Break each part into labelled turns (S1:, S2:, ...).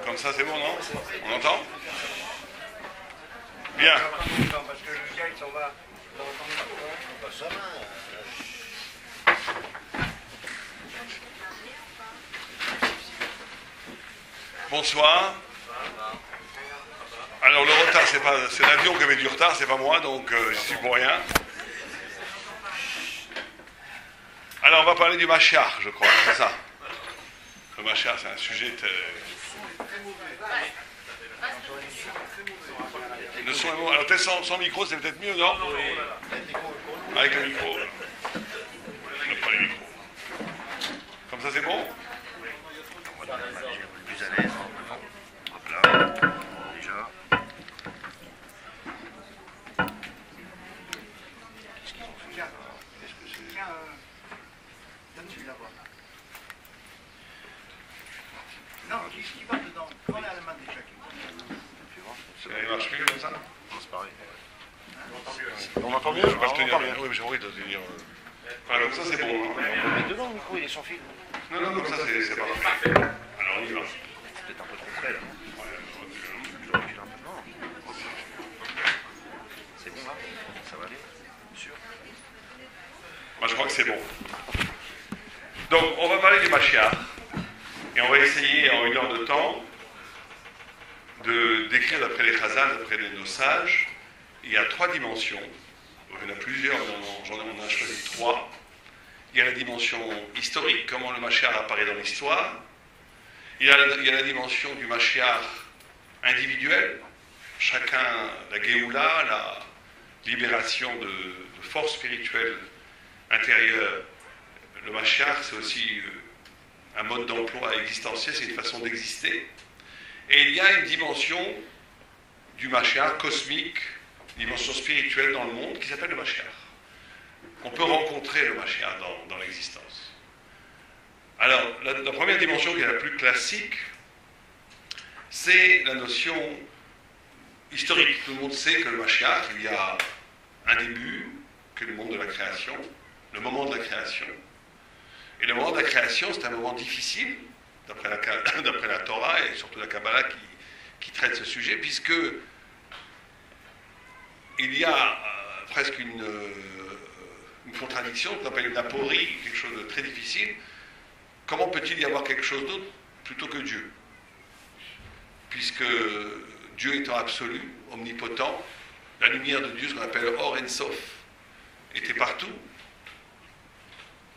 S1: Comme ça, c'est bon, non? On entend? Bien. Bonsoir. Alors le retard, c'est l'avion qui avait du retard, c'est pas moi, donc je suis pour rien. Alors on va parler du Mashiach, je crois, c'est ça. Le Mashiach, c'est un sujet Le son est bon. Alors peut-être sans micro, c'est peut-être mieux, non? Avec le micro. Je prends les micros. Comme ça, c'est bon?
S2: Plus à l'aise. Hop là. Déjà. Qu'est-ce qu'ils ont fait? Est-ce que c'est... Tiens, donne celui-là, voir. Non, qu'est-ce qui va dedans? Prends la main déjà.
S1: Ça marche mieux comme ça?
S2: C'est pareil.
S1: On m'entend bien? Je ne vais pas le tenir bien. Oui, mais j'ai envie de tenir. Voilà, comme ça, c'est bon.
S2: On met devant le micro, il est sans fil.
S1: Non, comme ça, c'est pas parfait. Alors, on y va.
S2: C'est peut-être un peu trop près, là. Je recule un peu. Non. C'est bon, là? Ça va aller? Sûr?
S1: Moi, je crois que c'est bon. Donc, on va parler du Mashiach. Et on va essayer, en 1 heure de temps, de décrire d'après les Chazal, d'après nos sages. Il y a 3 dimensions. Il y en a plusieurs, mais on a choisi 3. Il y a la dimension historique, comment le Mashiach apparaît dans l'histoire. Il y a la dimension du Mashiach individuel. Chacun, la Géoula, la libération de force spirituelle intérieure. Le Mashiach, c'est aussi un mode d'emploi existentiel, c'est une façon d'exister. Et il y a une dimension du Mashiach cosmique, une dimension spirituelle dans le monde qui s'appelle le Mashiach. On peut rencontrer le Mashiach dans l'existence. Alors, la première dimension qui est la plus classique, c'est la notion historique. Tout le monde sait que le Mashiach, il y a un début, que le monde de la création, le moment de la création. Et le moment de la création, c'est un moment difficile, d'après la Torah et surtout la Kabbalah qui traite ce sujet, puisque il y a presque une contradiction, qu'on appelle une aporie, quelque chose de très difficile. Comment peut-il y avoir quelque chose d'autre plutôt que Dieu? Puisque Dieu étant absolu, omnipotent, la lumière de Dieu, ce qu'on appelle Or En Sof, était partout.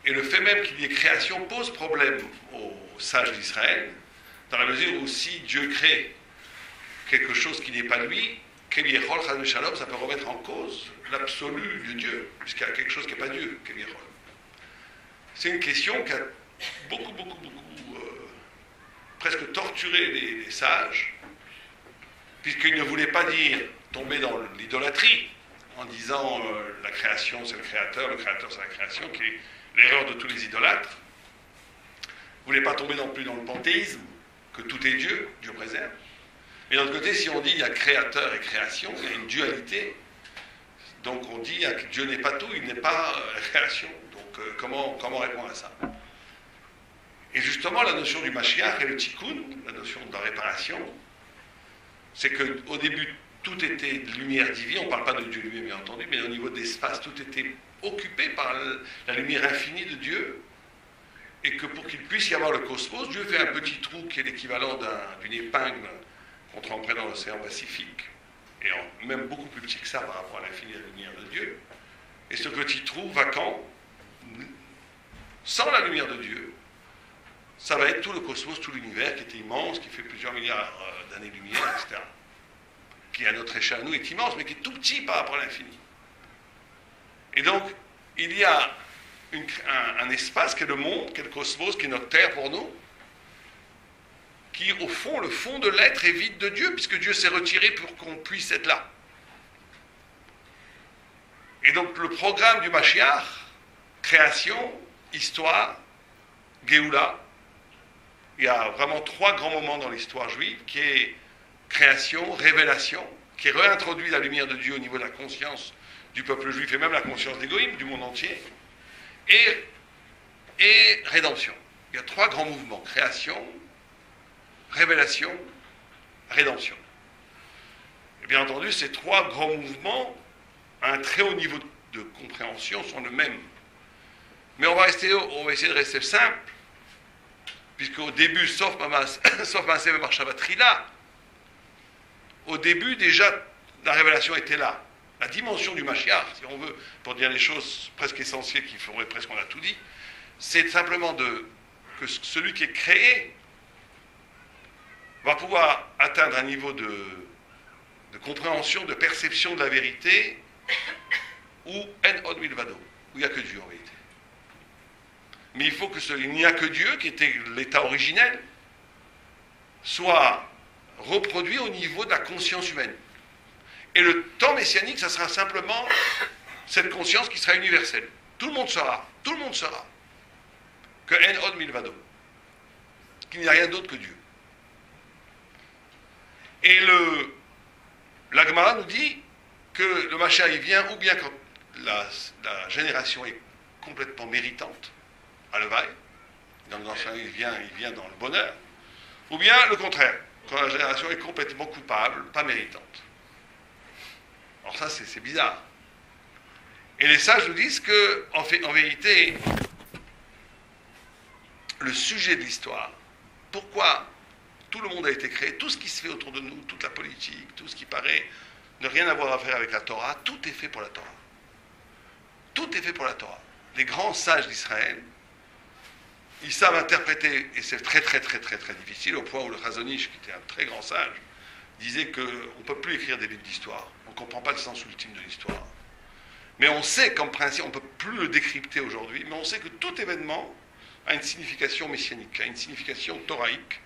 S1: Et le fait même qu'il y ait création pose problème aux sages d'Israël, dans la mesure où si Dieu crée quelque chose qui n'est pas lui, Keliechol Chas Shalom, ça peut remettre en cause l'absolu de Dieu, puisqu'il y a quelque chose qui n'est pas Dieu, Keliechol. C'est une question qui a beaucoup, presque torturé les sages, puisqu'ils ne voulaient pas dire tomber dans l'idolâtrie, en disant la création c'est le créateur c'est la création, qui est l'erreur de tous les idolâtres. Vous ne voulez pas tomber non plus dans le panthéisme, que tout est Dieu, Dieu préserve. Mais d'un autre côté, si on dit il y a créateur et création, il y a une dualité. Donc on dit que Dieu n'est pas tout, il n'est pas la création. Donc comment répondre à ça? Et justement, la notion du Mashiach et le Tikkun, la notion de la réparation, c'est qu'au début, tout était de lumière divine. On ne parle pas de Dieu lui-même, bien entendu, mais au niveau de l'espace, tout était occupé par la lumière infinie de Dieu, et que pour qu'il puisse y avoir le cosmos, Dieu fait un petit trou qui est l'équivalent d'une épingle qu'on tremperait dans l'océan Pacifique, et même beaucoup plus petit que ça par rapport à l'infini de la lumière de Dieu. Et ce petit trou vacant, sans la lumière de Dieu, ça va être tout le cosmos, tout l'univers qui est immense, qui fait plusieurs milliards d'années-lumière, etc. Qui à notre échelle, nous, est immense, mais qui est tout petit par rapport à l'infini. Et donc, il y a un espace qui est le monde, qui est le cosmos, qui est notre terre pour nous, qui, au fond, le fond de l'être est vide de Dieu, puisque Dieu s'est retiré pour qu'on puisse être là. Et donc, le programme du Mashiach, création, histoire, Géoula, il y a vraiment 3 grands moments dans l'histoire juive, qui est création, révélation, qui réintroduit la lumière de Dieu au niveau de la conscience du peuple juif et même la conscience des goïms, du monde entier, et rédemption. il y a trois grands mouvements, création, révélation, rédemption. Et bien entendu, ces trois grands mouvements, à un très haut niveau de compréhension, sont le même. Mais on va essayer de rester simple, puisqu'au début, sauf Maaseh Bemarshava Trila, au début déjà, la révélation était là. La dimension du Mashiach, si on veut, pour dire les choses presque essentielles qui feraient presque qu'on a tout dit, c'est simplement que celui qui est créé va pouvoir atteindre un niveau de compréhension, de perception de la vérité, où en od milvado, où il n'y a que Dieu en vérité. Mais il faut il n'y a que Dieu, qui était l'état originel, soit reproduit au niveau de la conscience humaine. Et le temps messianique, ça sera simplement cette conscience qui sera universelle. Tout le monde saura que en od milvado, qu'il n'y a rien d'autre que Dieu. Et la Gemara nous dit que le Mashiach, il vient ou bien quand la génération est complètement méritante, à l'Evaï, il vient dans le bonheur, ou bien le contraire, quand la génération est complètement coupable, pas méritante. Alors ça, c'est bizarre. Et les sages nous disent que, en vérité, le sujet de l'histoire, pourquoi tout le monde a été créé, tout ce qui se fait autour de nous, toute la politique, tout ce qui paraît ne rien avoir à faire avec la Torah, tout est fait pour la Torah. Tout est fait pour la Torah. Les grands sages d'Israël, ils savent interpréter, et c'est très très très très très difficile, au point où le Chazon Ish, qui était un très grand sage, disait qu'on ne peut plus écrire des livres d'histoire, on ne comprend pas le sens ultime de l'histoire. Mais on sait comme principe, on ne peut plus le décrypter aujourd'hui, mais on sait que tout événement a une signification messianique, a une signification thoraïque,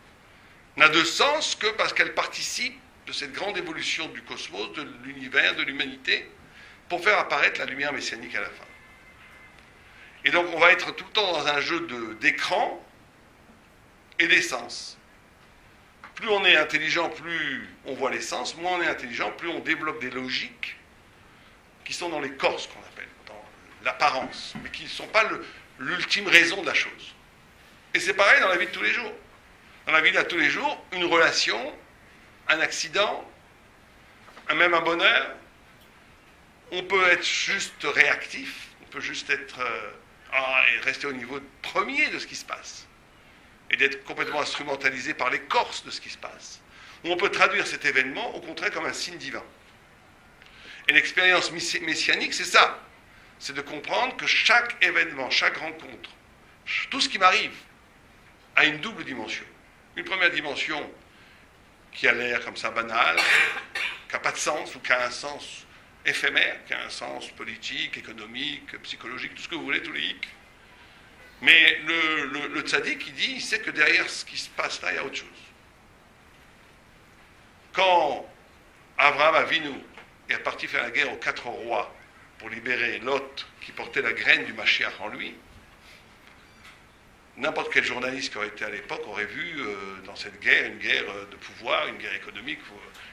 S1: n'a de sens que parce qu'elle participe de cette grande évolution du cosmos, de l'univers, de l'humanité, pour faire apparaître la lumière messianique à la fin. Et donc on va être tout le temps dans un jeu d'écran et d'essence. Plus on est intelligent, plus on voit l'essence, moins on est intelligent, plus on développe des logiques qui sont dans les corps, ce qu'on appelle, dans l'apparence, mais qui ne sont pas l'ultime raison de la chose. Et c'est pareil dans la vie de tous les jours. Dans la vie de tous les jours, une relation, un accident, même un bonheur, on peut être juste réactif, on peut juste être et rester au niveau premier de ce qui se passe, et d'être complètement instrumentalisé par l'écorce de ce qui se passe. Ou on peut traduire cet événement, au contraire, comme un signe divin. Et l'expérience messianique, c'est ça. C'est de comprendre que chaque événement, chaque rencontre, tout ce qui m'arrive, a une double dimension. Une première dimension qui a l'air comme ça banale, qui n'a pas de sens, ou qui a un sens éphémère, qui a un sens politique, économique, psychologique, tout ce que vous voulez, tous les hic. Mais le tzaddik, il sait que derrière ce qui se passe là, il y a autre chose. Quand Abraham Avinu est parti faire la guerre aux 4 rois pour libérer Lot, qui portait la graine du Mashiach en lui, n'importe quel journaliste qui aurait été à l'époque aurait vu dans cette guerre une guerre de pouvoir, une guerre économique.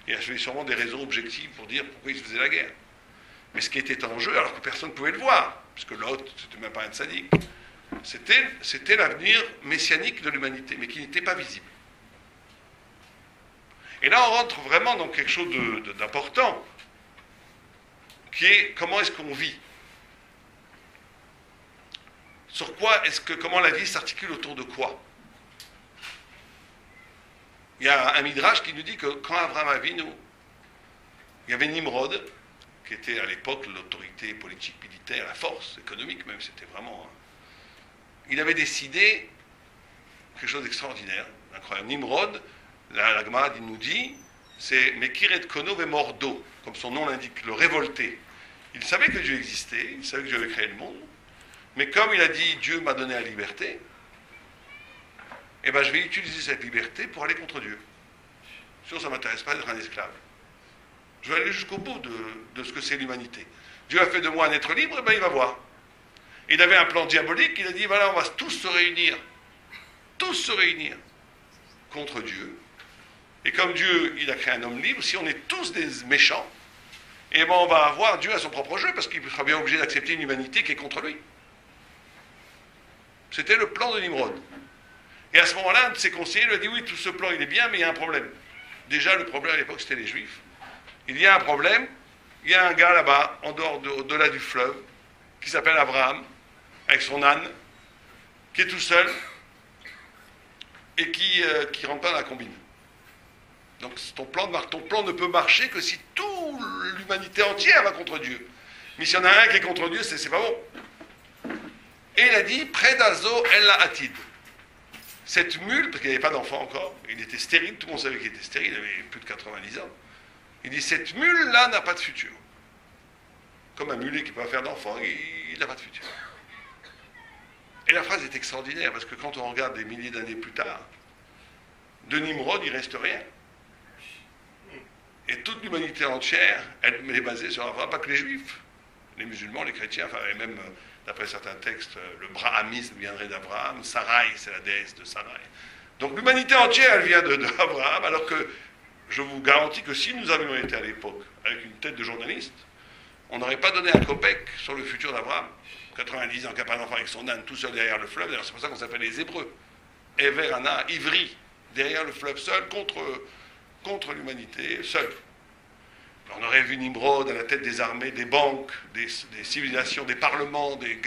S1: Il y avait sûrement des raisons objectives pour dire pourquoi il se faisait la guerre. Mais ce qui était en jeu, alors que personne ne pouvait le voir, puisque Lot, c'était même pas un tzaddik, c'était l'avenir messianique de l'humanité, mais qui n'était pas visible. Et là, on rentre vraiment dans quelque chose d'important, qui est comment est-ce qu'on vit. Sur quoi comment la vie s'articule autour de quoi? Il y a un midrash qui nous dit que quand Abraham Avinu, il y avait Nimrod, qui était à l'époque l'autorité politique, militaire, la force économique même, c'était vraiment... Il avait décidé quelque chose d'extraordinaire, incroyable. Nimrod, la Gemara nous dit, c'est Mekiret Kono ve Mordo, comme son nom l'indique, le révolté. Il savait que Dieu existait, il savait que Dieu avait créé le monde, mais comme il a dit Dieu m'a donné la liberté, eh ben je vais utiliser cette liberté pour aller contre Dieu. Sûr, ça ne m'intéresse pas d'être un esclave. Je vais aller jusqu'au bout de ce que c'est l'humanité. Dieu a fait de moi un être libre, et ben il va voir. Il avait un plan diabolique, il a dit voilà, on va tous se réunir contre Dieu. Et comme Dieu, il a créé un homme libre, si on est tous des méchants, eh ben on va avoir Dieu à son propre jeu, parce qu'il sera bien obligé d'accepter une humanité qui est contre lui. C'était le plan de Nimrod. Et à ce moment-là, un de ses conseillers lui a dit, oui, tout ce plan, il est bien, mais il y a un problème. Déjà, le problème à l'époque, c'était les Juifs. Il y a un problème, il y a un gars là-bas, au-delà du fleuve, qui s'appelle Abraham, avec son âne, qui est tout seul, et qui rentre pas dans la combine. Donc ton plan ne peut marcher que si toute l'humanité entière va contre Dieu. Mais s'il y en a un qui est contre Dieu, c'est pas bon. Et il a dit, près d'Azo, elle la Hatid. Cette mule, parce qu'il n'y avait pas d'enfant encore, il était stérile, tout le monde savait qu'il était stérile, il avait plus de 90 ans. Il dit, cette mule-là n'a pas de futur. Comme un mulet qui ne peut pas faire d'enfant, il n'a pas de futur. Et la phrase est extraordinaire, parce que quand on regarde des milliers d'années plus tard, de Nimrod, il ne reste rien. Et toute l'humanité entière, elle est basée sur Abraham, pas que les Juifs. Les musulmans, les chrétiens, enfin, et même, d'après certains textes, le brahamisme viendrait d'Abraham, Sarai, c'est la déesse de Sarai. Donc l'humanité entière, elle vient d'Abraham, alors que je vous garantis que si nous avions été à l'époque avec une tête de journaliste, on n'aurait pas donné un copec sur le futur d'Abraham. 90 ans, qui n'a pas d'enfant avec son âne, tout seul derrière le fleuve. D'ailleurs, c'est pour ça qu'on s'appelle les Hébreux. Ever, Anna, Ivri, derrière le fleuve seul, contre l'humanité, seul. On aurait vu Nimrod à la tête des armées, des banques, des civilisations, des parlements, des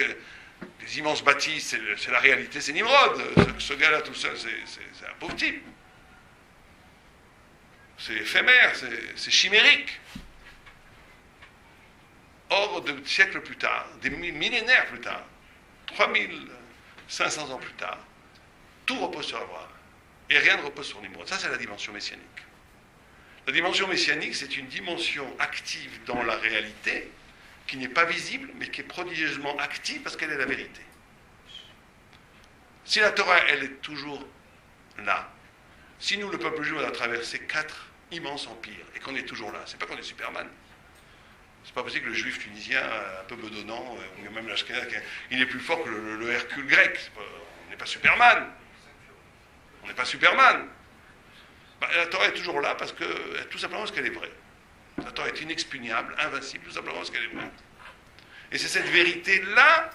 S1: immenses bâtisses. C'est la réalité, c'est Nimrod. Ce gars-là tout seul, c'est un pauvre type. C'est éphémère, c'est chimérique. Or, des siècles plus tard, des millénaires plus tard, 3500 ans plus tard, tout repose sur Abraham. Et rien ne repose sur Nimrod. Ça, c'est la dimension messianique. La dimension messianique, c'est une dimension active dans la réalité, qui n'est pas visible, mais qui est prodigieusement active parce qu'elle est la vérité. Si la Torah, elle est toujours là, si nous, le peuple juif, on a traversé 4 immenses empires, et qu'on est toujours là, c'est pas qu'on est Superman. C'est pas possible que le juif tunisien, un peu bedonnant, ou même l'Ashkenaz, il est plus fort que le Hercule grec. On n'est pas Superman. On n'est pas Superman. La Torah est toujours là parce que, tout simplement parce qu'elle est vraie. La Torah est inexpugnable, invincible, tout simplement parce qu'elle est vraie. Et c'est cette vérité-là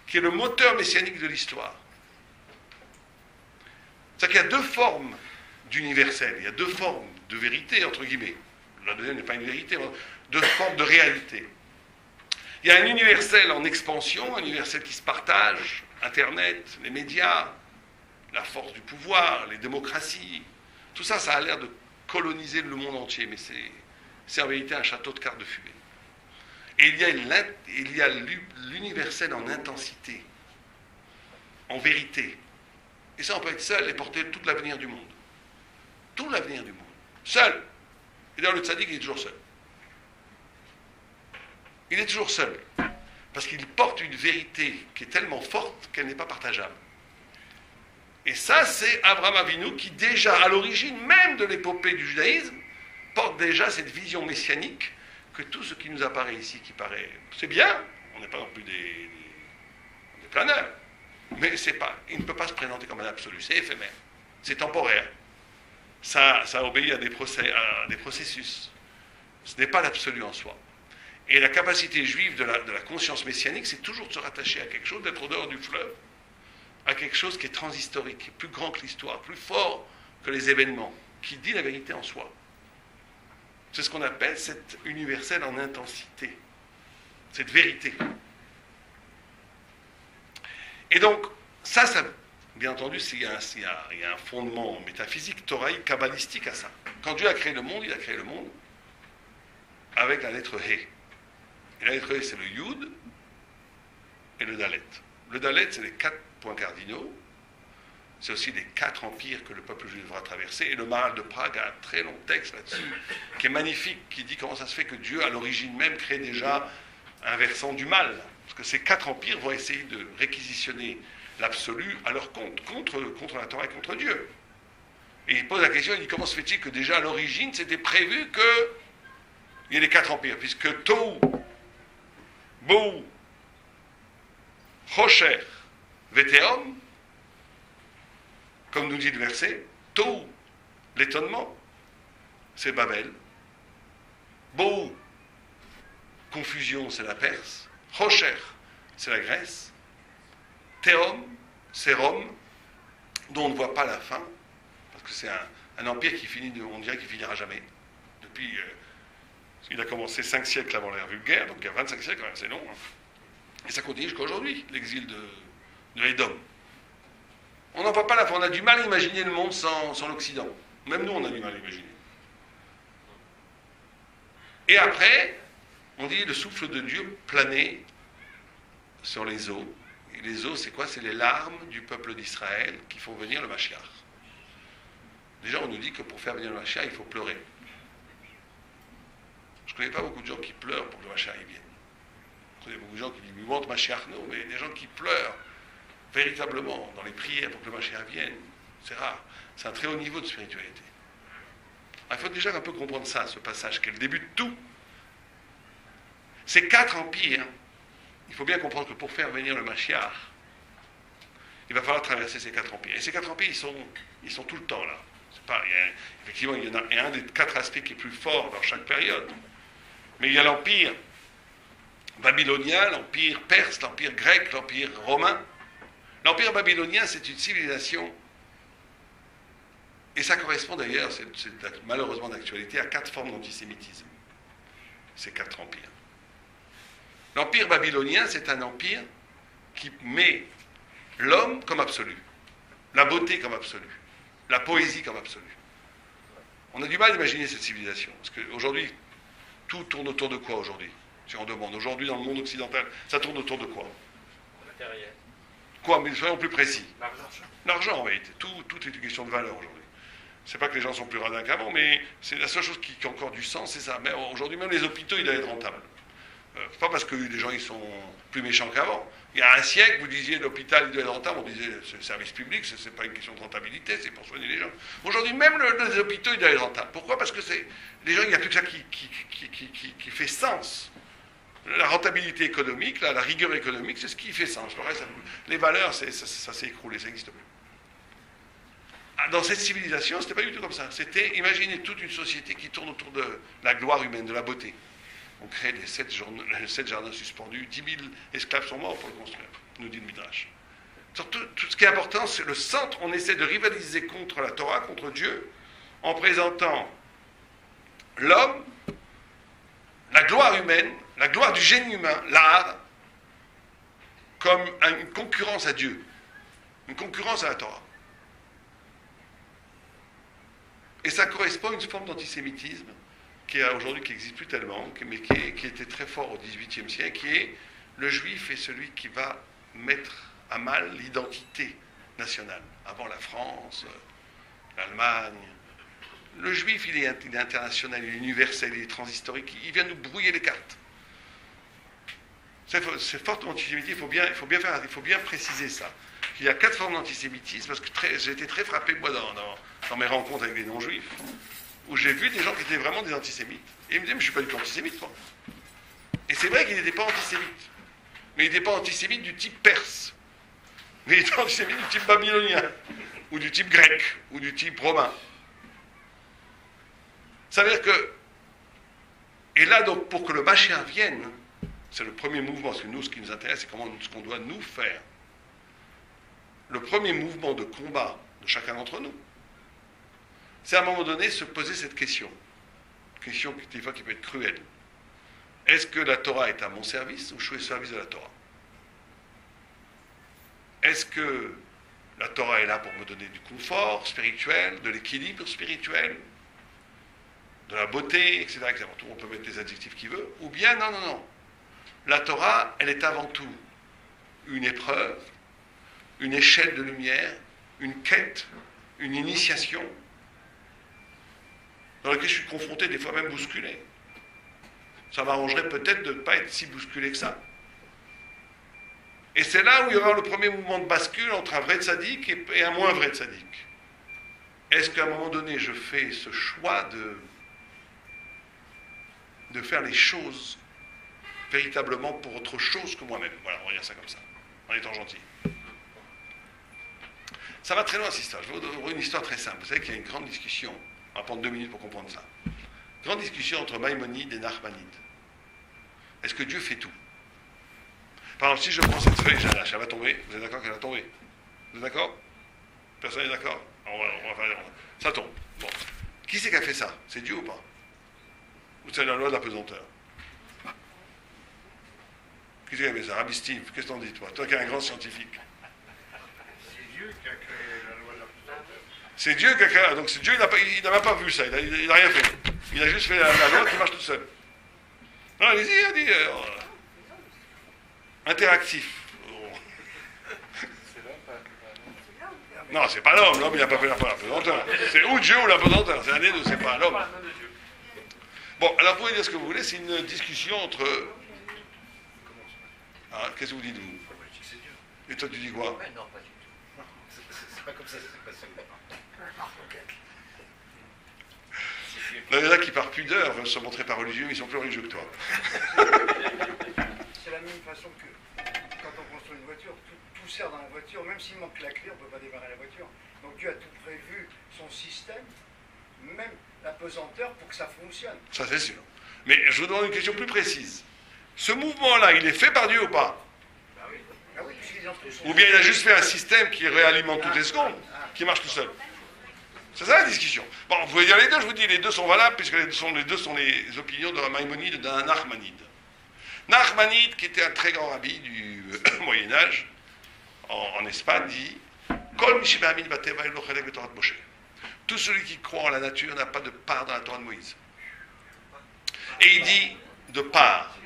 S1: qui est le moteur messianique de l'histoire. C'est-à-dire qu'il y a 2 formes d'universel, il y a 2 formes de vérité, entre guillemets. La deuxième n'est pas une vérité, 2 formes de réalité. Il y a un universel en expansion, un universel qui se partage, Internet, les médias, la force du pouvoir, les démocraties. Tout ça, ça a l'air de coloniser le monde entier, mais c'est en vérité un château de cartes de fumée. Et il y a l'universel en intensité, en vérité. Et ça, on peut être seul et porter tout l'avenir du monde. Tout l'avenir du monde. Seul. Et d'ailleurs, le tzaddik, il est toujours seul. Il est toujours seul. Parce qu'il porte une vérité qui est tellement forte qu'elle n'est pas partageable. Et ça, c'est Abraham Avinu qui, déjà, à l'origine même de l'épopée du judaïsme, porte déjà cette vision messianique que tout ce qui nous apparaît ici, qui paraît... C'est bien, on n'est pas non plus des planeurs, mais il ne peut pas se présenter comme un absolu, c'est éphémère, c'est temporaire. Ça obéit à des processus. Ce n'est pas l'absolu en soi. Et la capacité juive de la conscience messianique, c'est toujours de se rattacher à quelque chose, d'être au dehors du fleuve, à quelque chose qui est transhistorique, qui est plus grand que l'histoire, plus fort que les événements, qui dit la vérité en soi. C'est ce qu'on appelle cet universel en intensité, cette vérité. Et donc, ça bien entendu, il y a un fondement métaphysique, thoraïque, kabbalistique à ça. Quand Dieu a créé le monde, il a créé le monde avec la lettre He. Et la lettre He, c'est le Yud et le Dalet. Le Dalet, c'est les 4 points cardinaux. C'est aussi les 4 empires que le peuple juif devra traverser. Et le Maharal de Prague a un très long texte là-dessus, qui est magnifique, qui dit comment ça se fait que Dieu, à l'origine même, crée déjà un versant du mal. Parce que ces 4 empires vont essayer de réquisitionner l'absolu à leur compte, contre la Torah et contre Dieu. Et il pose la question, il dit comment se fait-il que déjà à l'origine, c'était prévu qu'il y ait les 4 empires, puisque Tohu, Bohu, Chosher, Veteom, comme nous dit le verset, Tohu, l'étonnement, c'est Babel. Bohu, confusion, c'est la Perse. Chosher, c'est la Grèce. Théom, c'est Rome. dont on ne voit pas la fin, parce que c'est un empire qui finit, on dirait qu'il finira jamais. Depuis, il a commencé 5 siècles avant l'ère vulgaire, donc il y a 25 siècles, quand même, c'est long. Hein. Et ça continue jusqu'à aujourd'hui, l'exil de Édom. On n'en voit pas la fin, on a du mal à imaginer le monde sans l'Occident. Même nous, on a du mal à imaginer. Et après, on dit le souffle de Dieu planait sur les eaux. Et les eaux, c'est quoi? C'est les larmes du peuple d'Israël qui font venir le Mashiach. Déjà, on nous dit que pour faire venir le Mashiach, il faut pleurer. Je ne connais pas beaucoup de gens qui pleurent pour que le Mashiach vienne. Je connais beaucoup de gens qui disent « We want Mashiach », non, mais des gens qui pleurent véritablement dans les prières pour que le Mashiach vienne, c'est rare. C'est un très haut niveau de spiritualité. Alors, il faut déjà un peu comprendre ça, ce passage, qui est le début de tout. Ces 4 empires, il faut bien comprendre que pour faire venir le Mashiach, il va falloir traverser ces 4 empires. Et ces 4 empires, ils sont tout le temps là. Effectivement, il y en a un des 4 aspects qui est plus fort dans chaque période. Mais il y a l'empire babylonien, l'empire perse, l'empire grec, l'empire romain. L'empire babylonien, c'est une civilisation, et ça correspond d'ailleurs, c'est malheureusement d'actualité, à 4 formes d'antisémitisme, ces 4 empires. L'empire babylonien, c'est un empire qui met l'homme comme absolu, la beauté comme absolue, la poésie comme absolue. On a du mal à imaginer cette civilisation, parce qu'aujourd'hui, tout tourne autour de quoi aujourd'hui? Si on demande, aujourd'hui dans le monde occidental, ça tourne autour de quoi?
S3: Matériel.
S1: Quoi? Mais soyons plus précis.
S3: L'argent.
S1: L'argent, en réalité. Tout est une question de valeur aujourd'hui. C'est pas que les gens sont plus radins qu'avant, mais c'est la seule chose qui a encore du sens, c'est ça. Mais aujourd'hui, même les hôpitaux, ils doivent être rentables. Pas parce que les gens, ils sont plus méchants qu'avant. Il y a un siècle, vous disiez l'hôpital, il doit être rentable, on disait c'est le service public, c'est pas une question de rentabilité, c'est pour soigner les gens. Aujourd'hui, même les hôpitaux, ils doivent être rentables. Pourquoi? Parce que les gens, il n'y a plus que ça qui fait sens. La rentabilité économique, la rigueur économique, c'est ce qui fait sens. Le reste, les valeurs, ça s'est écroulé, ça n'existe plus. Dans cette civilisation, c'était pas du tout comme ça. C'était, imaginez toute une société qui tourne autour de la gloire humaine, de la beauté. On crée les 7 jardins suspendus, 10 000 esclaves sont morts pour le construire, nous dit le Midrash. Surtout, tout ce qui est important, c'est le centre. On essaie de rivaliser contre la Torah, contre Dieu, en présentant l'homme, la gloire humaine, la gloire du génie humain, l'art, comme une concurrence à Dieu, une concurrence à la Torah. Et ça correspond à une forme d'antisémitisme qui aujourd'hui qui n'existe plus tellement, mais qui était très fort au XVIIIe siècle, qui est le juif est celui qui va mettre à mal l'identité nationale. Avant la France, l'Allemagne. Le juif, il est international, il est universel, il est transhistorique, il vient nous brouiller les cartes. C'est fort antisémitisme, il faut bien préciser ça. Il y a 4 formes d'antisémitisme, parce que j'ai été très frappé, moi, dans mes rencontres avec des non-juifs, où j'ai vu des gens qui étaient vraiment des antisémites. Et ils me disaient, mais je ne suis pas du tout antisémite, quoi. Et c'est vrai qu'il n'était pas antisémite. Mais il n'était pas antisémite du type perse. Mais il était antisémite du type babylonien, ou du type grec, ou du type romain. Ça veut dire que... Et là, donc, pour que le Mashiach vienne, c'est le premier mouvement, parce que nous, ce qui nous intéresse, c'est ce qu'on doit nous faire. Le premier mouvement de combat de chacun d'entre nous, c'est à un moment donné se poser cette question. Question qui, des fois, qui peut être cruelle. Est-ce que la Torah est à mon service ou je suis au service de la Torah? Est-ce que la Torah est là pour me donner du confort spirituel, de l'équilibre spirituel, de la beauté, etc., etc. On peut mettre les adjectifs qu'il veut. Ou bien, non. La Torah, elle est avant tout une épreuve, une échelle de lumière, une quête, une initiation, dans laquelle je suis confronté, des fois même bousculé. Ça m'arrangerait peut-être de ne pas être si bousculé que ça. Et c'est là où il y aura le premier mouvement de bascule entre un vrai tzaddik et un moins vrai tzaddik. Est-ce qu'à un moment donné, je fais ce choix de faire les choses véritablement pour autre chose que moi-même? Voilà, on va dire ça comme ça, en étant gentil. Ça va très loin, cette histoire. Je vais vous donner une histoire très simple. Vous savez qu'il y a une grande discussion, on va prendre 2 minutes pour comprendre ça. Grande discussion entre Maïmonide et Nachmanide. Est-ce que Dieu fait tout? Par exemple, si je prends cette feuille, je la lâche, elle va tomber. Vous êtes d'accord qu'elle va tomber? Vous êtes d'accord? Personne n'est d'accord? Ça tombe. Bon. Qui c'est qui a fait ça? C'est Dieu ou pas? Ou c'est la loi de la pesanteur? Qui c'est qui a fait ça? Rabbi Steve, qu'est-ce que t'en dis, toi? Toi qui es un grand scientifique.
S2: C'est Dieu qui a créé la loi de la pesanteur.
S1: C'est Dieu qui a créé. Donc c'est Dieu, il n'a même pas vu ça, il n'a rien fait. Il a juste fait la loi qui marche toute seule. Non, allez-y, il a dit. Interactif. Non, c'est pas l'homme il n'a pas fait la pesanteur. C'est ou Dieu ou la pesanteur, c'est un des deux, c'est pas l'homme. Bon, alors vous pouvez dire ce que vous voulez, c'est une discussion entre. Ah, qu'est-ce que vous dites, vous? Et toi, tu dis quoi?
S3: Non, pas du tout. C'est pas comme ça que c'est passé.
S1: Il y en a qui, par pudeur, veulent se montrer pas religieux, mais ils sont plus religieux que toi.
S2: C'est la même façon que quand on construit une voiture, tout sert dans la voiture, même s'il manque la clé, on ne peut pas démarrer la voiture. Donc Dieu a tout prévu, son système, même la pesanteur, pour que ça fonctionne.
S1: Ça, c'est sûr. Mais je vous demande une question plus précise. Ce mouvement-là, il est fait par Dieu ou pas?
S2: Ah oui, puisqu'ils ont tous son...
S1: Ou bien il a juste fait un système qui réalimente toutes les secondes, qui marche tout seul? C'est ça la discussion. Bon, vous pouvez dire les deux, je vous dis, les deux sont valables, puisque les deux sont les opinions d'un Maïmonide et d'un Nachmanide. Nachmanide, qui était un très grand rabbi du Moyen-Âge, en Espagne, dit tout celui qui croit en la nature n'a pas de part dans la Torah de Moïse. Et il dit de part.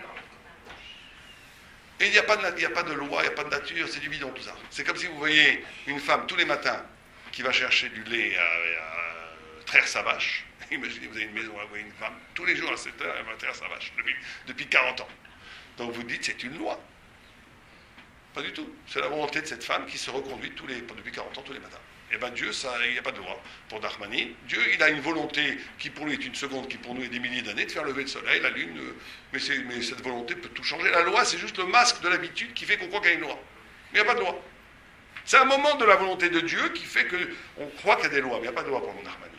S1: Et il n'y a pas de loi, il n'y a pas de nature, c'est du bidon tout ça. C'est comme si vous voyez une femme tous les matins qui va chercher du lait à traire sa vache. Imaginez, vous avez une maison, vous voyez une femme, tous les jours à 7 heures, elle va traire sa vache, depuis 40 ans. Donc vous dites, c'est une loi. Pas du tout. C'est la volonté de cette femme qui se reconduit depuis 40 ans tous les matins. Et bien Dieu, il n'y a pas de loi. Pour Nachmanide, Dieu, il a une volonté qui pour lui est une seconde, qui pour nous est des milliers d'années, de faire lever le soleil, la lune, mais cette volonté peut tout changer. La loi, c'est juste le masque de l'habitude qui fait qu'on croit qu'il y a une loi. Mais il n'y a pas de loi. C'est un moment de la volonté de Dieu qui fait qu'on croit qu'il y a des lois, mais il n'y a pas de loi pour Nachmanide.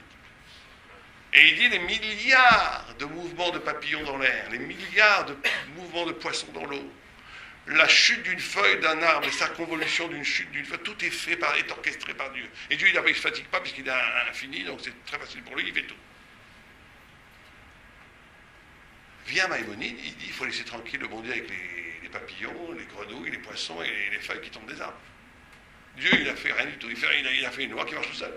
S1: Et il dit les milliards de mouvements de papillons dans l'air, les milliards de mouvements de poissons dans l'eau, la chute d'une feuille d'un arbre et sa convolution d'une chute d'une feuille, tout est orchestré par Dieu. Et Dieu, il ne se fatigue pas puisqu'il est infini, donc c'est très facile pour lui, il fait tout. Vient Maïmonide, il dit il faut laisser tranquille le bon Dieu avec les papillons, les grenouilles, les poissons et les feuilles qui tombent des arbres. Dieu, il a fait rien du tout, il a fait une loi qui marche tout seul.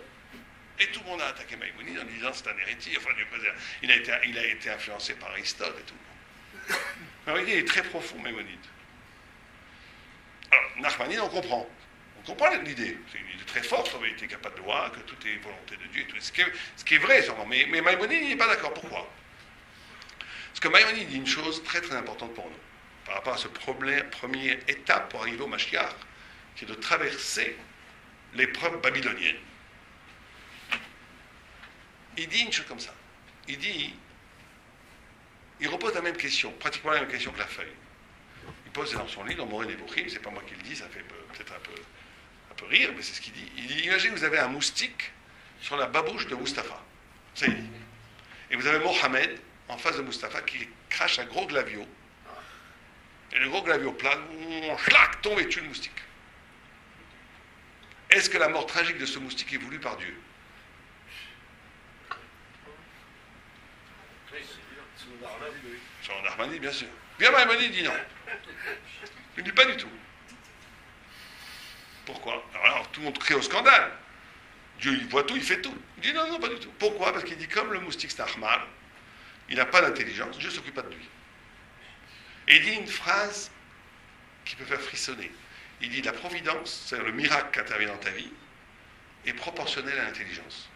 S1: Et tout le monde a attaqué Maïmonide en disant c'est un héritier, enfin Dieu préserve. Il a été influencé par Aristote et tout. Alors il est très profond, Maïmonide. Alors, Nachmanide, on comprend l'idée. C'est une idée très forte, en vérité, qu'il n'y a pas de loi, que tout est volonté de Dieu, et tout. Ce qui est vrai, sûrement. Mais Maïmonide, il n'est pas d'accord. Pourquoi? Parce que Maïmonide dit une chose très très importante pour nous, par rapport à ce première étape pour arriver au Mashiach, qui est de traverser l'épreuve babylonienne. Il dit une chose comme ça. Il repose la même question, pratiquement la même question que la feuille. Il pose dans son livre, dans Moré Nebuchim, c'est pas moi qui le dis, ça fait peut-être un peu rire, mais c'est ce qu'il dit. Il dit, imaginez que vous avez un moustique sur la babouche de Mustapha. Ça il dit. Et vous avez Mohamed en face de Mustapha qui crache un gros glavio. Et le gros glavio plane, schlac, tombe et tue le moustique. Est-ce que la mort tragique de ce moustique est voulue par Dieu? Sur Nachmanide, bien sûr. Bien Maïmonide dit non. Il ne dit pas du tout. Pourquoi? Alors tout le monde crie au scandale. Dieu, il voit tout, il fait tout. Il dit non, pas du tout. Pourquoi? Parce qu'il dit comme le moustique c'est Ahmad, il n'a pas d'intelligence, Dieu ne s'occupe pas de lui. Et il dit une phrase qui peut faire frissonner. Il dit la providence, c'est-à-dire le miracle qui intervient dans ta vie, est proportionnel à l'intelligence.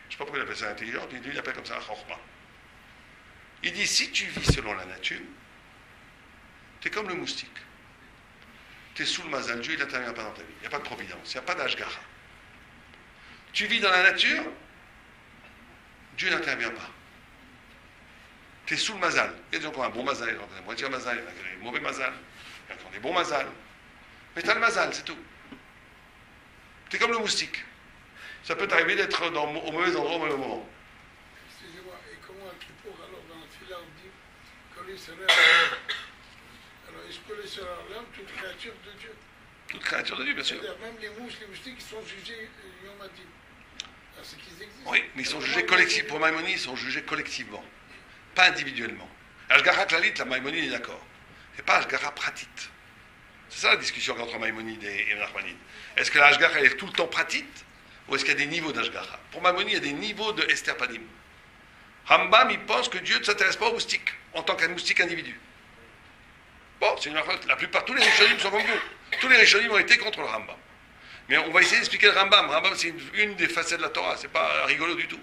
S1: Je ne sais pas pourquoi il appelle ça l'intelligence, mais lui il appelle comme ça la chorma. Il dit si tu vis selon la nature, tu es comme le moustique. Tu es sous le mazal, Dieu il n'intervient pas dans ta vie. Il n'y a pas de providence, il n'y a pas d'ashgara. Tu vis dans la nature, Dieu n'intervient pas. Tu es sous le mazal. Il y a des gens qui ont un bon mazal, il y a des moitié mazal, il y en a qui ont des mauvais mazal, il y en a qui ont des bons mazal. Mais tu as le mazal, c'est tout. Tu es comme le moustique. Ça peut t'arriver d'être au mauvais endroit au mauvais moment.
S4: Excusez-moi, et comment à Kippour, alors dans le fila, on dit que les solaires, alors est-ce que les solaires l'âme, toute créature de Dieu?
S1: Toute créature de Dieu, bien sûr.
S4: C'est-à-dire même les mouches, les moustiques, ils sont jugés yomadim. C'est qu'ils existent.
S1: Oui, mais ils sont jugés collectivement. Pour Maïmonide, ils sont jugés collectivement, pas individuellement. Ashgara Klalit, la Maïmonide est d'accord. C'est pas Ashgara Pratit. C'est ça la discussion entre Maïmonide et Nachmanide. Est-ce que la Ashgara est tout le temps Pratit ou est-ce qu'il y a des niveaux d'Ashgara? Pour Maïmonide, il y a des niveaux de Esther Padim. Rambam, il pense que Dieu ne s'intéresse pas aux moustiques en tant qu'un moustique individu. Bon, c'est une affaire. La plupart, tous les Rishonim sont comme vous. Tous les Rishonim ont été contre le Rambam. Mais on va essayer d'expliquer le Rambam. Le Rambam, c'est une des facettes de la Torah. C'est pas rigolo du tout.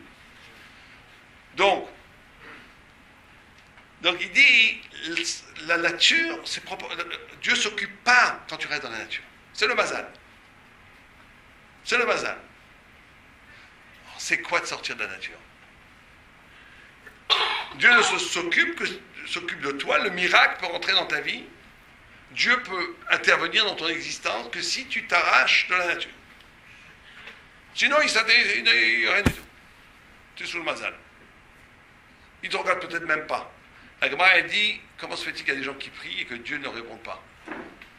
S1: Donc il dit, la nature, c'est propre. Dieu ne s'occupe pas quand tu restes dans la nature. C'est le mazal. C'est le mazal. C'est quoi de sortir de la nature? Dieu ne s'occupe de toi. Le miracle peut rentrer dans ta vie. Dieu peut intervenir dans ton existence que si tu t'arraches de la nature. Sinon, il n'y a rien du tout. Tu es sous le mazal. Il ne te regarde peut-être même pas. La Gemara, elle dit, comment se fait-il qu'il y a des gens qui prient et que Dieu ne répond pas?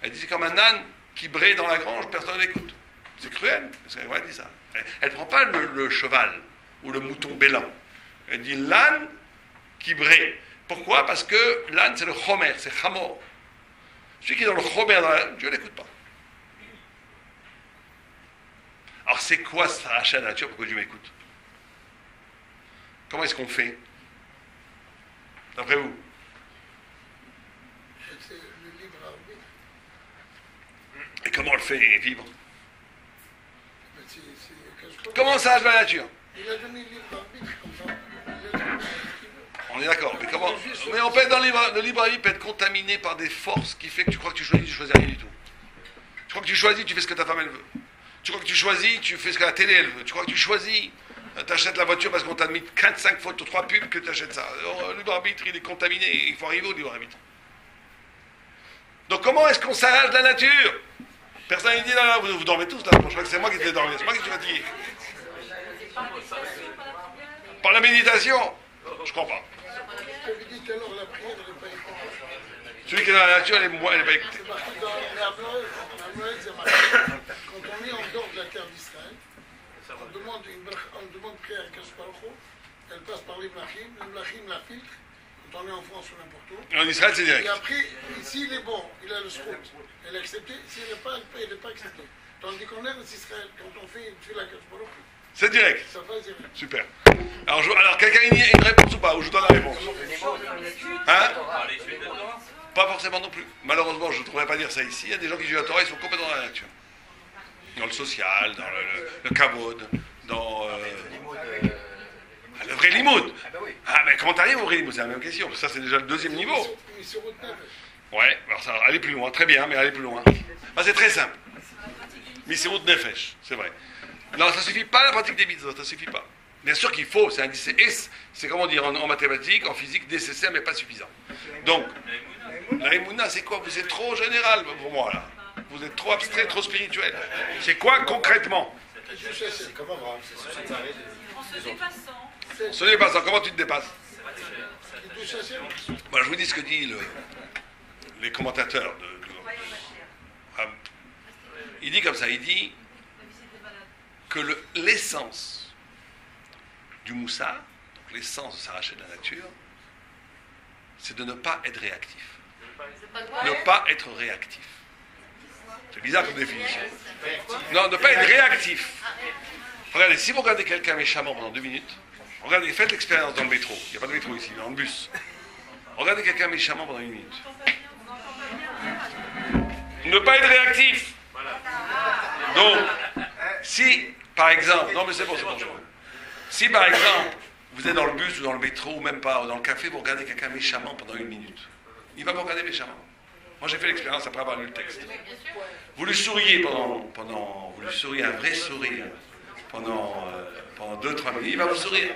S1: Elle dit, c'est comme un âne qui braie dans la grange, personne n'écoute. C'est cruel, parce que la Gemara dit ça. Elle ne prend pas le cheval ou le mouton bélan. Elle dit l'âne qui braie. Pourquoi? Parce que l'âne, c'est le chomer, c'est chamor. Celui qui est dans le chomer, Dieu n'écoute pas. Alors c'est quoi s'arracher à la nature pour que Dieu m'écoute? Comment est-ce qu'on fait? D'après vous?
S4: C'est le libre arbitre.
S1: Et comment on le fait vivre?
S4: C'est
S1: Comment on s'arrache de la nature?
S4: Il a donné le libre arbitre comme ça. Il a donné ce qu'il veut.
S1: On est d'accord, mais comment? Mais on peut être dans le libre arbitre peut être contaminé par des forces qui fait que tu crois que tu choisis rien du tout. Tu crois que tu choisis, tu fais ce que ta femme elle veut. Tu crois que tu choisis, tu fais ce que la télé elle veut. Tu crois que tu choisis, tu achètes la voiture parce qu'on t'a mis 5 photos, 3 pubs que tu achètes ça. Alors, le libre arbitre, il est contaminé, il faut arriver au libre arbitre. Donc comment est-ce qu'on s'arrache de la nature? Personne ne dit, là, vous dormez tous là, je crois que c'est moi qui t'ai dormi, c'est moi qui suis fatigué. Par la méditation? Je crois pas.
S4: Je vous dis tout à l'heure, la prière n'est pas écoutée.
S1: Celui qui est dans la nature, elle est pas écoutée.
S4: C'est marqué dans l'Amoël, c'est marqué. Quand on est en dehors de la terre d'Israël, on demande prière à Kadosh Baruch Hu, elle passe par les Mlachim la filtre, quand on est en France ou n'importe où.
S1: En Israël, c'est direct.
S4: Et après, s'il est bon, il a le srout, elle est acceptée, s'il n'est pas, elle n'est pas acceptée. Tandis qu'on est en Israël, quand on fait une file à Kadosh Baruch Hu,
S1: C'est direct.
S4: ça passe direct.
S1: Super. Alors quelqu'un a une réponse ou pas? Ou je donne la réponse? Hein? Pas forcément non plus. Malheureusement, je ne devrais pas dire ça ici. Il y a des gens qui jouent à la Torah, ils sont complètement dans la nature. Dans le social, dans le kavod, dans le vrai limoud. Ah, mais comment t'arrives au vrai limoud? C'est la même question. Ça, c'est déjà le deuxième niveau.
S4: Mais sur votre nef,
S1: Ouais, alors ça, allez plus loin. Très bien, mais allez plus loin. Ah, c'est très simple. Misirut nefesh, c'est vrai. Non, ça suffit pas la pratique des mitzvot, ça suffit pas. Bien sûr qu'il faut, c'est un c'est comment dire en mathématiques, en physique, nécessaire mais pas suffisant. Donc, la émouna, c'est quoi? Vous êtes trop général pour moi là. Vous êtes trop abstrait, trop spirituel. C'est quoi concrètement?
S3: C'est comme Abraham, c'est ce qui arrive.
S5: En se dépassant.
S1: Ce n'est pas ça, comment tu te dépasses?
S4: il touche Hachem.
S1: Moi, je vous dis ce que disent les commentateurs de il dit comme ça, il dit que l'essence du moussard, donc l'essence de s'arracher de la nature, c'est de ne pas être réactif. Ne pas être réactif. C'est bizarre comme définition. Non, ne pas être réactif. Regardez, si vous regardez quelqu'un méchamment pendant 2 minutes, regardez, faites l'expérience dans le métro. Il n'y a pas de métro ici, mais dans le bus. Regardez quelqu'un méchamment pendant 1 minute. Ne pas être réactif. Donc, si, par exemple, non mais c'est bon, si par exemple, vous êtes dans le bus ou dans le métro ou même pas, ou dans le café, vous regardez quelqu'un méchamment pendant 1 minute, il va vous regarder méchamment. Moi j'ai fait l'expérience après avoir lu le texte. Vous lui souriez vous lui souriez un vrai sourire pendant 2-3 minutes, il va vous sourire.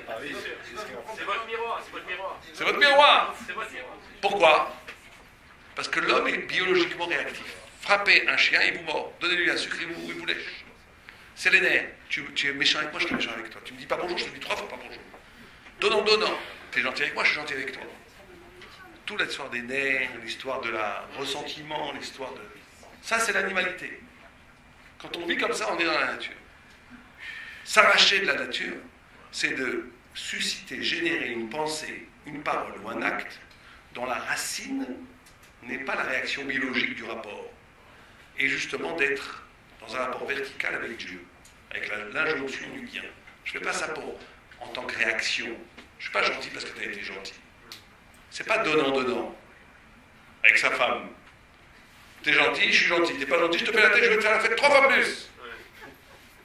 S6: C'est votre miroir, c'est votre miroir.
S1: C'est votre miroir.
S6: C'est votre miroir.
S1: Pourquoi? Parce que l'homme est biologiquement réactif. Frappez un chien, il vous mord. Donnez-lui un sucre, il vous lèche. C'est les nerfs. Tu es méchant avec moi, je suis méchant avec toi. Tu me dis pas bonjour, je te dis 3 fois pas bonjour. Donnant. Tu es gentil avec moi, je suis gentil avec toi. Toute l'histoire des nerfs, l'histoire de la ressentiment, l'histoire de... Ça, c'est l'animalité. Quand on vit comme ça, on est dans la nature. S'arracher de la nature, c'est de susciter, générer une pensée, une parole ou un acte dont la racine n'est pas la réaction biologique du rapport, et justement d'être dans un rapport vertical avec Dieu, avec l'injonction du bien. Je ne fais pas ça en tant que réaction. Je ne suis pas gentil parce que tu as été gentil. C'est pas donnant, avec sa femme. T'es gentil, je suis gentil. T'es pas gentil, je te fais la tête, je vais te faire la fête 3 fois plus.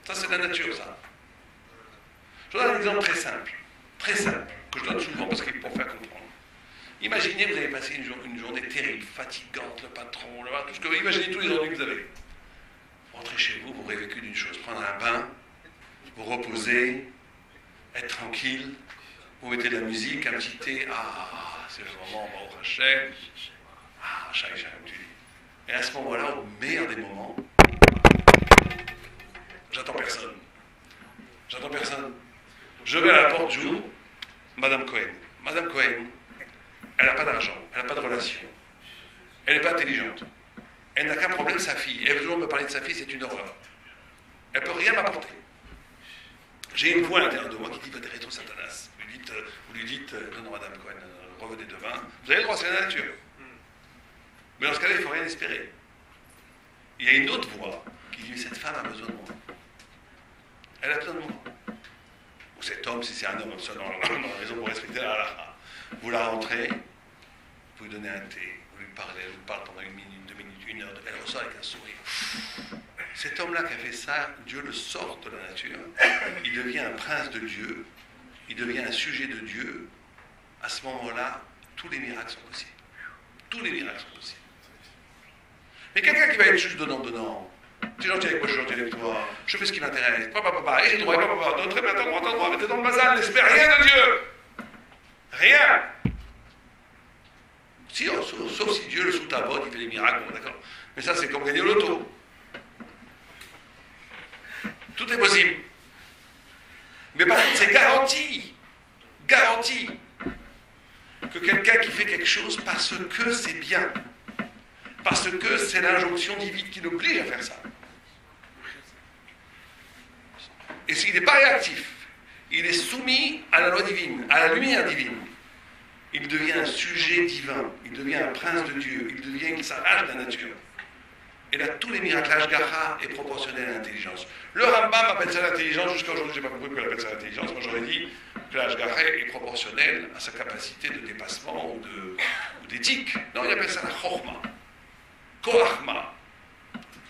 S1: Ça, c'est de la nature, ça. Je vous donne un exemple très simple, que je donne souvent parce qu'il faut faire comprendre. Imaginez, vous avez passé une journée terrible, fatigante, le patron, tout ce que vous imaginez, tous les ennuis que vous avez. Vous rentrez chez vous, vous rêvez que d'une chose, prendre un bain, vous reposer, être tranquille, vous mettez de la musique, un petit thé, c'est le moment, on va au Hachem, Hachem, tu dis. Et à ce moment-là, au meilleur des moments, j'attends personne. Je vais à la porte, j'ouvre, Madame Cohen. Madame Cohen, elle n'a pas d'argent, elle n'a pas de relation. Elle n'est pas intelligente. Elle n'a qu'un problème, sa fille. Elle veut toujours me parler de sa fille, c'est une horreur. Elle ne peut rien m'apporter. J'ai une voix à l'intérieur de moi qui dit va rétro Satanas. Vous lui dites non, Madame Cohen, revenez demain. Vous avez le droit, c'est la nature. Mais dans ce cas-là, il ne faut rien espérer. Il y a une autre voix qui dit cette femme a besoin de moi. Elle a besoin de moi. Ou cet homme, si c'est un homme seul dans la maison pour respecter la halakha. Vous la rentrez, vous lui donnez un thé, vous lui parlez, elle vous parle pendant 1 minute, 2 minutes, 1 heure, elle ressort avec un sourire. Cet homme-là qui a fait ça, Dieu le sort de la nature, il devient un prince de Dieu, il devient un sujet de Dieu. À ce moment-là, tous les miracles sont possibles. Tous les miracles sont possibles. Mais quelqu'un qui va être juste donnant, tu es gentil avec moi, je suis gentil avec toi, je fais ce qui m'intéresse, et j'ai droit, très bien, t'as droit, mais t'es dans le bazar, n'espère rien de Dieu. Rien. Sauf si Dieu le sous ta botte, il fait des miracles, bon, d'accord. Mais ça, c'est comme gagner au loto. Tout est possible. Mais par contre, c'est garanti que quelqu'un qui fait quelque chose parce que c'est bien, parce que c'est l'injonction divine qui l'oblige à faire ça. Et s'il n'est pas réactif, il est soumis à la loi divine, à la lumière divine. Il devient un sujet divin, il devient un prince de Dieu, il s'arrache de la nature. Et là, tous les miracles, l'Ashgacha est proportionnel à l'intelligence. Le Rambam appelle ça l'intelligence, jusqu'à aujourd'hui, je n'ai pas compris pourquoi il appelle ça l'intelligence. Moi, j'aurais dit que l'Ashgacha est proportionnel à sa capacité de dépassement ou d'éthique. Non, il appelle ça la Chochma, Koachma.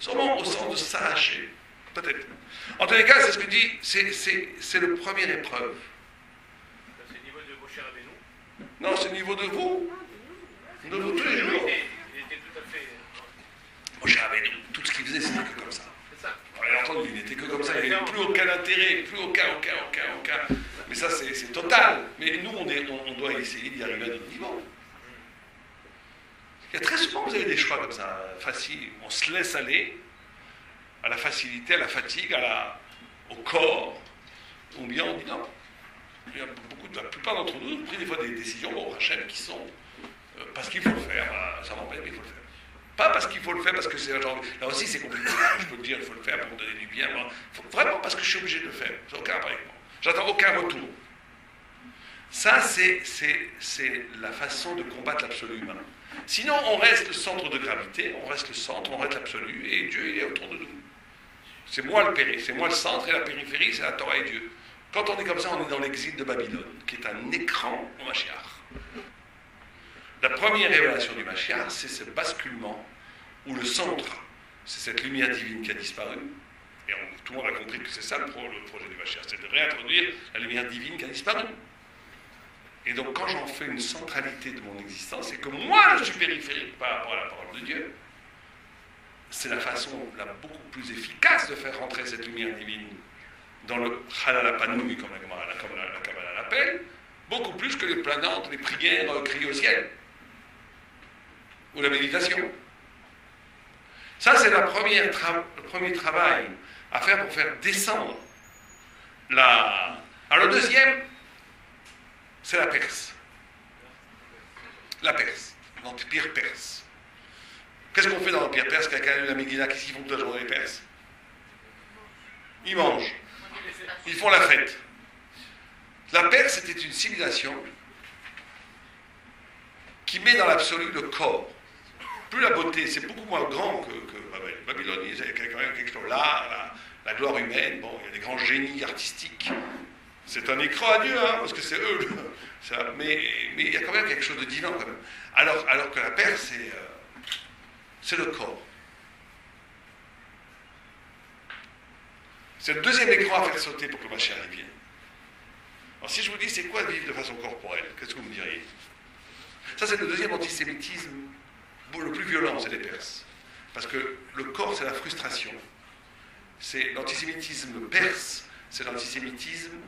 S1: Sûrement au sens de s'arracher, peut-être. En tous les cas, c'est ce que dit, c'est le première épreuve.
S6: C'est le niveau de Moshe Rabbeinu.
S1: Non, c'est le niveau de vous tous les jours.
S6: Il était tout à fait...
S1: Moshe Rabbeinu, tout ce qu'il faisait, c'était que comme ça.
S6: C'est ça.
S1: Bien entendu, il n'était que comme ça, il n'y avait plus aucun intérêt, plus aucun. Mais ça, c'est total. Mais nous, on doit essayer d'y arriver à notre niveau. Il y a très souvent, vous avez des choix comme ça, faciles. On se laisse aller à la facilité, à la fatigue, au corps. Ou bien on dit non. Il y a la plupart d'entre nous ont pris des fois des décisions, bon, Hachem, qui sont parce qu'il faut le faire. Ça m'embête, mais il faut le faire. Pas parce qu'il faut le faire, parce que c'est un genre... Là aussi, c'est compliqué. Je peux le dire, il faut le faire pour me donner du bien. Vraiment parce que je suis obligé de le faire. C'est aucun rapport avec moi. J'attends aucun retour. Ça, c'est la façon de combattre l'absolu humain. Sinon, on reste le centre de gravité, on reste le centre, on reste l'absolu, et Dieu, il est autour de nous. C'est moi le centre, et la périphérie, c'est la Torah et Dieu. Quand on est comme ça, on est dans l'exil de Babylone, qui est un écran au Mashiach. La première révélation du Mashiach, c'est ce basculement où le centre, c'est cette lumière divine qui a disparu. Et tout le monde a compris que c'est ça le projet du Mashiach, c'est de réintroduire la lumière divine qui a disparu. Et donc quand j'en fais une centralité de mon existence, et que moi je suis périphérique par rapport à la parole de Dieu, c'est la façon beaucoup plus efficace de faire rentrer cette lumière divine dans le halal apanouï, comme la Kabbalah l'appelle, beaucoup plus que les planantes, les prières criées au ciel, ou la méditation. Ça, c'est le premier travail à faire pour faire descendre la... Alors le deuxième, c'est la Perse. La Perse, l'Empire perse. Qu'est-ce qu'on fait dans l'Empire perse? Quelqu'un a lu la Megillah, qu'est-ce qu'ils font toute la journée, les Perses? Ils mangent. Ils font la fête. La Perse était une civilisation qui met dans l'absolu le corps. Plus la beauté, c'est beaucoup moins grand que Babylone. Il y a quand même quelque chose là, la gloire humaine, bon, il y a des grands génies artistiques. C'est un écran à Dieu, hein, parce que c'est eux. Mais il y a quand même quelque chose de divin, quand même. Alors que la Perse, c'est le corps. C'est le deuxième écran à faire sauter pour que le Mashiach vienne. Alors si je vous dis c'est quoi vivre de façon corporelle, qu'est-ce que vous me diriez? Ça c'est le deuxième antisémitisme le plus violent, c'est les Perses. Parce que le corps c'est la frustration. C'est l'antisémitisme perse, c'est l'antisémitisme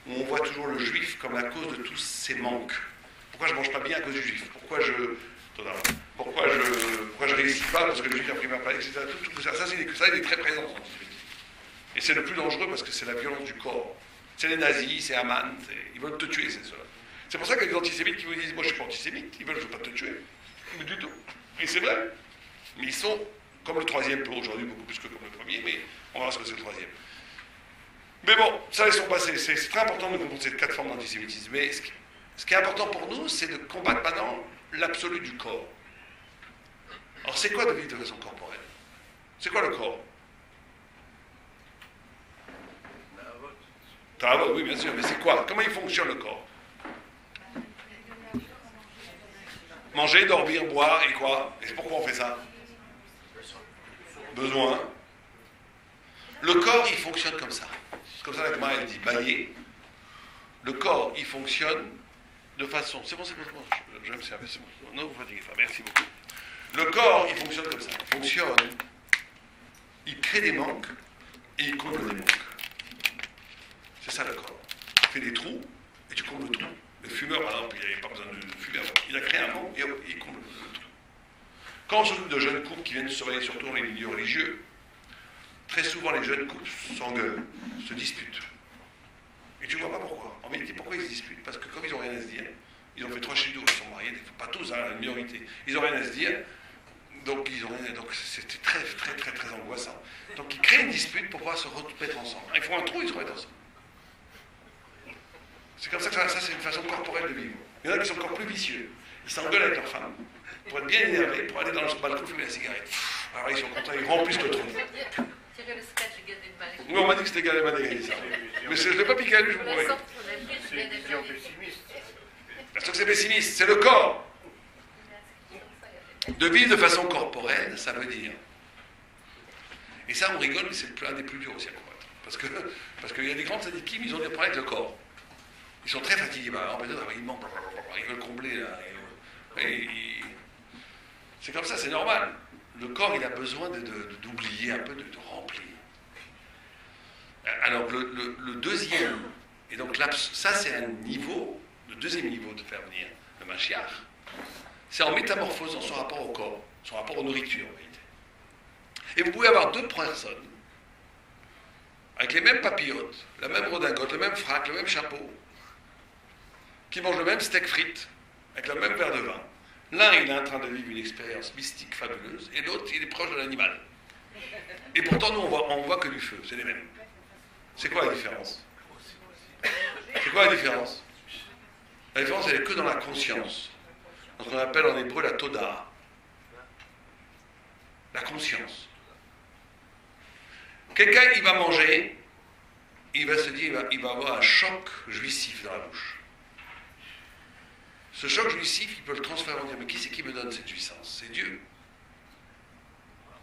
S1: où on voit toujours le juif comme la cause de tous ses manques. Pourquoi je ne mange pas bien à cause du juif? Pourquoi je réussis pas parce que le juif a pris ma place, etc. Tout ça, il est très présent dans l'antisémitisme. Et c'est le plus dangereux parce que c'est la violence du corps. C'est les nazis, c'est Haman, ils veulent te tuer, c'est cela. C'est pour ça qu'il y a des antisémites qui vous disent, moi je ne suis pas antisémite, ils veulent je ne veux pas te tuer. Mais du tout. Et c'est vrai. Mais ils sont comme le troisième peu aujourd'hui, beaucoup plus que comme le premier, mais on verra ce que c'est le troisième. Mais bon, ça laissons passer. C'est très important de comprendre ces 4 formes d'antisémitisme. Mais ce qui est important pour nous, c'est de combattre maintenant l'absolu du corps. Alors c'est quoi de vivre de façon corporelle? C'est quoi le corps? Oui, bien sûr, mais c'est quoi? Comment il fonctionne le corps? Manger, dormir, boire et quoi? Et pourquoi on fait ça? Besoin. Le corps, il fonctionne comme ça. C'est comme ça que Gemara, elle dit bailler. Le corps, il fonctionne de façon... C'est bon, je vais me servir, c'est bon. Non, vous ne fatiguez pas, merci beaucoup. Le corps, il fonctionne comme ça. Il fonctionne, il crée des manques et il comble des manques. C'est ça le corps. Tu fais des trous et tu combles le trou. Le fumeur, par exemple, il n'avait pas besoin de fumer avant. Il a créé un manque et hop, il comble le trou. Quand on s'occupe de jeunes couples qui viennent surveiller surtout dans les milieux religieux, très souvent les jeunes couples s'engueulent, se disputent. Et tu ne vois pas pourquoi. En vérité, pourquoi ils se disputent? Parce que comme ils n'ont rien à se dire, ils ont fait 3 chidours, ils sont mariés, pas tous, hein, une minorité. Ils n'ont rien à se dire, donc c'était très, très, très, très angoissant. Donc ils créent une dispute pour pouvoir se remettre ensemble. Ils font un trou, ils se remettent ensemble. C'est comme ça que ça c'est une façon corporelle de vivre. Il y en a qui sont encore plus vicieux. Ils s'engueulent avec leur femme pour être bien énervés, pour aller dans le balcon fumer la cigarette. Alors ils sont contents, ils remplissent le trou. Oui, on m'a dit que c'était Gad Elmaleh qui a dit ça. Mais je ne l'ai pas piqué à lui, je vous promets.
S2: C'est une vision pessimiste.
S1: Bien sûr que c'est pessimiste, c'est le corps. De vivre de façon corporelle, ça veut dire. Et ça, on rigole, mais c'est un des plus durs aussi à combattre. Parce qu'il y a des grands tzadikim, ils ont des problèmes avec le corps. Ils sont très fatigués. Ils mentent, ils veulent combler. Là, c'est comme ça, c'est normal. Le corps, il a besoin d'oublier un peu, de remplir. Alors, le deuxième, et donc là, ça c'est un niveau, le deuxième niveau de faire venir le Mashiach, c'est en métamorphosant son rapport au corps, son rapport aux nourritures en réalité. Et vous pouvez avoir 2 personnes, avec les mêmes papillotes, la même redingote, le même frac, le même chapeau, qui mangent le même steak frites, avec le même verre de vin. L'un, il est en train de vivre une expérience mystique fabuleuse, et l'autre, il est proche de l'animal. Et pourtant, nous, on voit que du feu, c'est les mêmes. C'est quoi la différence? C'est quoi la différence? La différence, elle est que dans la conscience. Dans ce qu'on appelle en hébreu la toda. La conscience. Quelqu'un, il va manger, il va se dire, il va avoir un choc jouissif dans la bouche. Ce choc jouissif, il peut le transférer en dire, mais qui c'est qui me donne cette jouissance? C'est Dieu.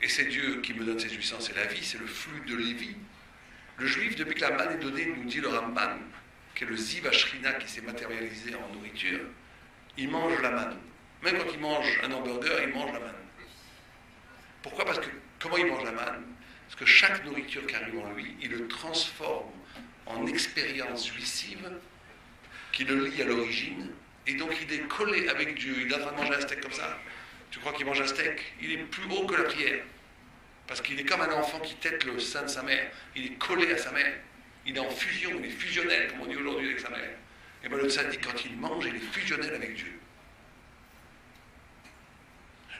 S1: Et c'est Dieu qui me donne cette jouissance, c'est la vie, c'est le flux de Lévi. Le juif, depuis que la manne est donnée, nous dit le Ramban, qui est le Ziv Ashrina qui s'est matérialisé en nourriture, il mange la manne. Même quand il mange un hamburger, il mange la manne. Pourquoi? Parce que, comment il mange la manne? Parce que chaque nourriture qui arrive en lui, il le transforme en expérience jouissive qui le lie à l'origine, et donc il est collé avec Dieu. Il est en train de manger un steak comme ça. Tu crois qu'il mange un steak? Il est plus haut que la prière. Parce qu'il est comme un enfant qui tète le sein de sa mère. Il est collé à sa mère. Il est en fusion, il est fusionnel, comme on dit aujourd'hui avec sa mère. Et bien le tzaddik, quand il mange, il est fusionnel avec Dieu.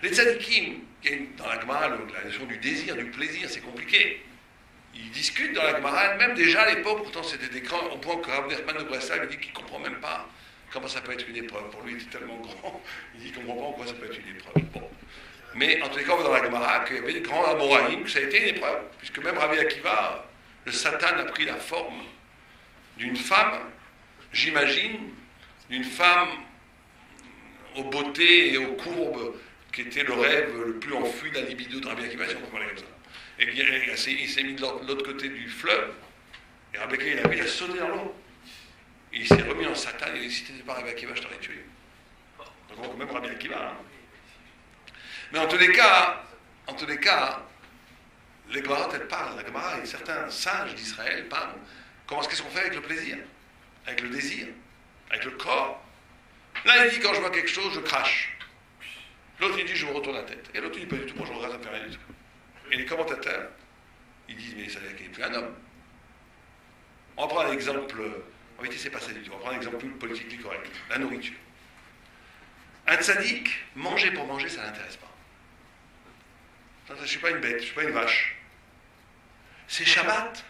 S1: Les tzaddikim, dans la Gemara, la notion du désir, du plaisir, c'est compliqué. ils discutent dans la Gemara, même déjà à l'époque, pourtant c'était des grands, au point que Rav Nachman de Breslau dit qu'il ne comprend même pas comment ça peut être une épreuve. Pour lui, il était tellement grand, il dit qu'il ne comprend pas en quoi ça peut être une épreuve. Bon. Mais en tous les cas, on voit dans la Gemara qu'il y avait des grands Amoraïm, que ça a été une épreuve, puisque même Rabbi Akiva, le Satan a pris la forme d'une femme, j'imagine, d'une femme aux beautés et aux courbes, qui était le rêve le plus enfui de la libido de Rabbi Akiva, si on peut parler comme ça. Et bien, il s'est mis de l'autre côté du fleuve, et Rabbi Akiva, il a sauté dans l'eau. Et il s'est remis en Satan, et il a dit, si t'étais pas Rabbi Akiva, je t'aurais tué. Donc même Rabbi Akiva. Hein. Mais en tous les cas, les Gemara, elles parlent. La Gemara et certains sages d'Israël parlent. Qu'est-ce qu'on fait avec le plaisir? Avec le désir? Avec le corps? L'un, il dit, quand je vois quelque chose, je crache. L'autre, il dit, je me retourne la tête. Et l'autre, il dit, pas du tout, moi, je regarde, ça ne fait rien du tout. Et les commentateurs, ils disent, mais ça veut dire qu'il n'est plus un homme. On va prendre un exemple, en vérité, c'est pas ça du tout. On va prendre un exemple plus politiquement correct. La nourriture. Un tzaddik, manger pour manger, ça ne l'intéresse pas. Je ne suis pas une bête, je ne suis pas une vache. C'est Shabbat.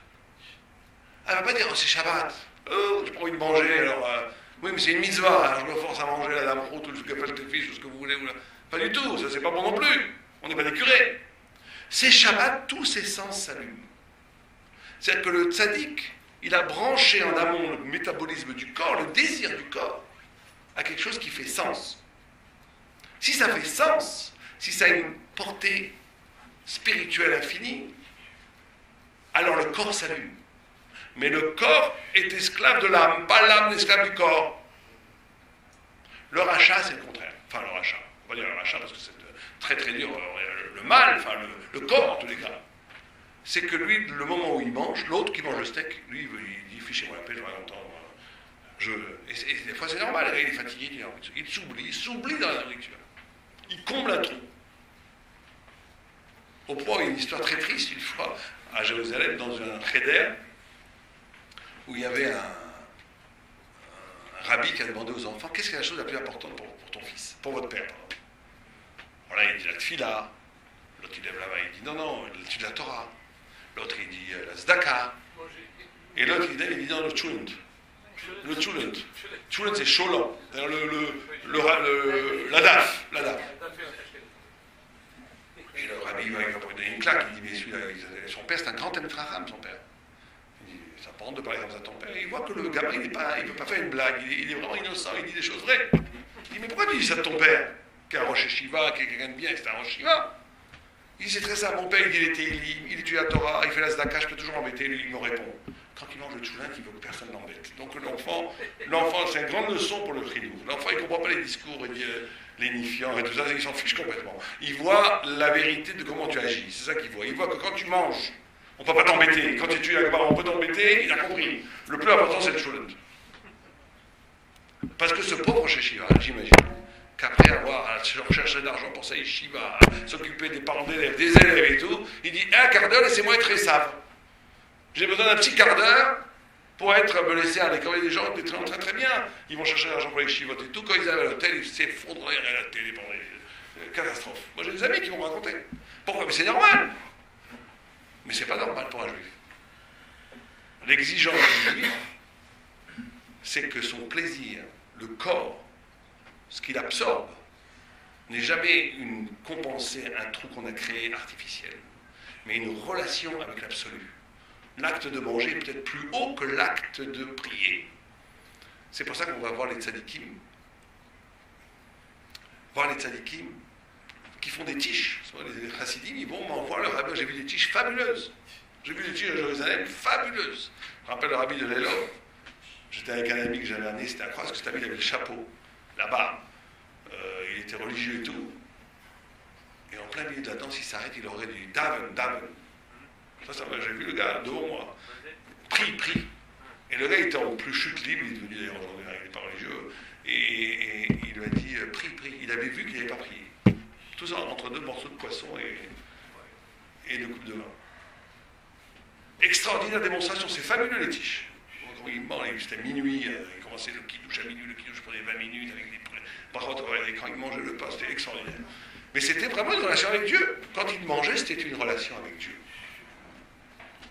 S1: Elle ne va pas dire, oh, c'est Shabbat. Oh, j'ai pas envie de manger, alors... oui, mais c'est une mitzvah, alors je me force à manger la dame route, ou le gefilte fish, ou ce que vous voulez. Pas du tout, ça c'est pas bon non plus. On n'est pas des curés. C'est Shabbat, tous ses sens s'allument. C'est-à-dire que le tzaddik, il a branché en amont le métabolisme du corps, le désir du corps, à quelque chose qui fait sens. Si ça fait sens, si ça a une portée spirituelle infinie, alors le corps s'allume. Mais le corps est esclave de l'âme, pas l'âme esclave du corps. Le rachat, c'est le contraire. Enfin, le rachat. On va dire le rachat parce que c'est très très dur. Le mal, enfin le corps en tous les cas. C'est que lui, le moment où il mange, l'autre qui mange le steak, lui, il dit fichez-moi la paix, je vais longtemps. Et des fois, c'est normal, il est fatigué, il s'oublie dans la nourriture. Il comble un trou. Au point où il y a une histoire très triste, une fois, à Jérusalem, dans un cheder, où il y avait un rabbi qui a demandé aux enfants, qu'est-ce qui est la chose la plus importante pour ton fils, pour votre père, pardon. Alors là, il dit la tfila, l'autre il lève la main, il dit non, l'étude de la Torah, l'autre il dit la zdaka, et l'autre il dit non, le tchulent. Le tchulent. Tchulent c'est cholant, la daf. Et le rabbi il va donner une claque, il dit mais celui-là, son père c'est un grand Emtraham, son père. Il dit, ça prend de parler comme ça à ton père. Et il voit que le gamin il ne peut pas faire une blague, il est vraiment innocent, il dit des choses vraies. Il dit mais pourquoi tu dis ça de ton père? Qui est un rocher Shiva, qui est quelqu'un de bien, c'est un rocher Shiva. Il dit c'est très simple, mon père il étudie la Torah, il fait la Zdaka, je peux toujours l'embêter, lui il me répond. Quand il mange le tchoulin, il veut que personne l'embête. Donc l'enfant c'est une grande leçon pour le chinois. L'enfant il ne comprend pas les discours lénifiants et tout ça, il s'en fiche complètement. Il voit la vérité de comment tu agis, c'est ça qu'il voit. Il voit que quand tu manges, on ne peut pas t'embêter. Quand tu étudies la Gemara, on peut t'embêter, il a compris. Le plus important c'est le tchoulin. Parce que ce pauvre Shiva, j'imagine, qu'après avoir cherché de l'argent pour sa yeshiva, s'occuper des parents d'élèves, des élèves et tout, il dit un quart d'heure, laissez-moi être Esav. J'ai besoin d'un petit quart d'heure pour me laisser aller. Quand il y a des gens qui sont très très bien, ils vont chercher de l'argent pour les chivotes et tout. Quand ils arrivent à l'hôtel, ils s'effondrent à la télé pendant les catastrophes. Moi j'ai des amis qui vont me raconter. Pourquoi? Mais c'est normal. Mais c'est pas normal pour un juif. L'exigence du juif, c'est que son plaisir, le corps, ce qu'il absorbe, n'est jamais une compensée, un trou qu'on a créé artificiel, mais une relation avec l'absolu. L'acte de manger est peut-être plus haut que l'acte de prier. C'est pour ça qu'on va voir les tzadikim. Voir les tzadikim qui font des tiches. Les chassidim, ils vont m'envoyer le rabbin. J'ai vu des tiches fabuleuses. J'ai vu des tiches à Jérusalem fabuleuses. Je me rappelle le rabbi de Lelov. J'étais avec un ami que j'avais amené, c'était incroyable, parce que cet ami il avait le chapeau, la barbe. Il était religieux et tout. Et en plein milieu de la danse, il s'arrête, il aurait dit Daven. Ça, j'ai vu le gars devant moi. Prie. Et le gars était en plus chute libre, il est devenu d'ailleurs aujourd'hui, il n'est pas religieux. Et il lui a dit prie. Il avait vu qu'il n'avait pas prié. Tout ça entre deux morceaux de poisson et deux coupes de vin. Extraordinaire démonstration, c'est fabuleux les tiches. Quand il mange, c'était minuit, il commençait le kidouche à minuit, le kidouche prenait 20 minutes avec des prêts. Par contre, quand il mangeait le pain, c'était extraordinaire. Mais c'était vraiment une relation avec Dieu. Quand il mangeait, c'était une relation avec Dieu.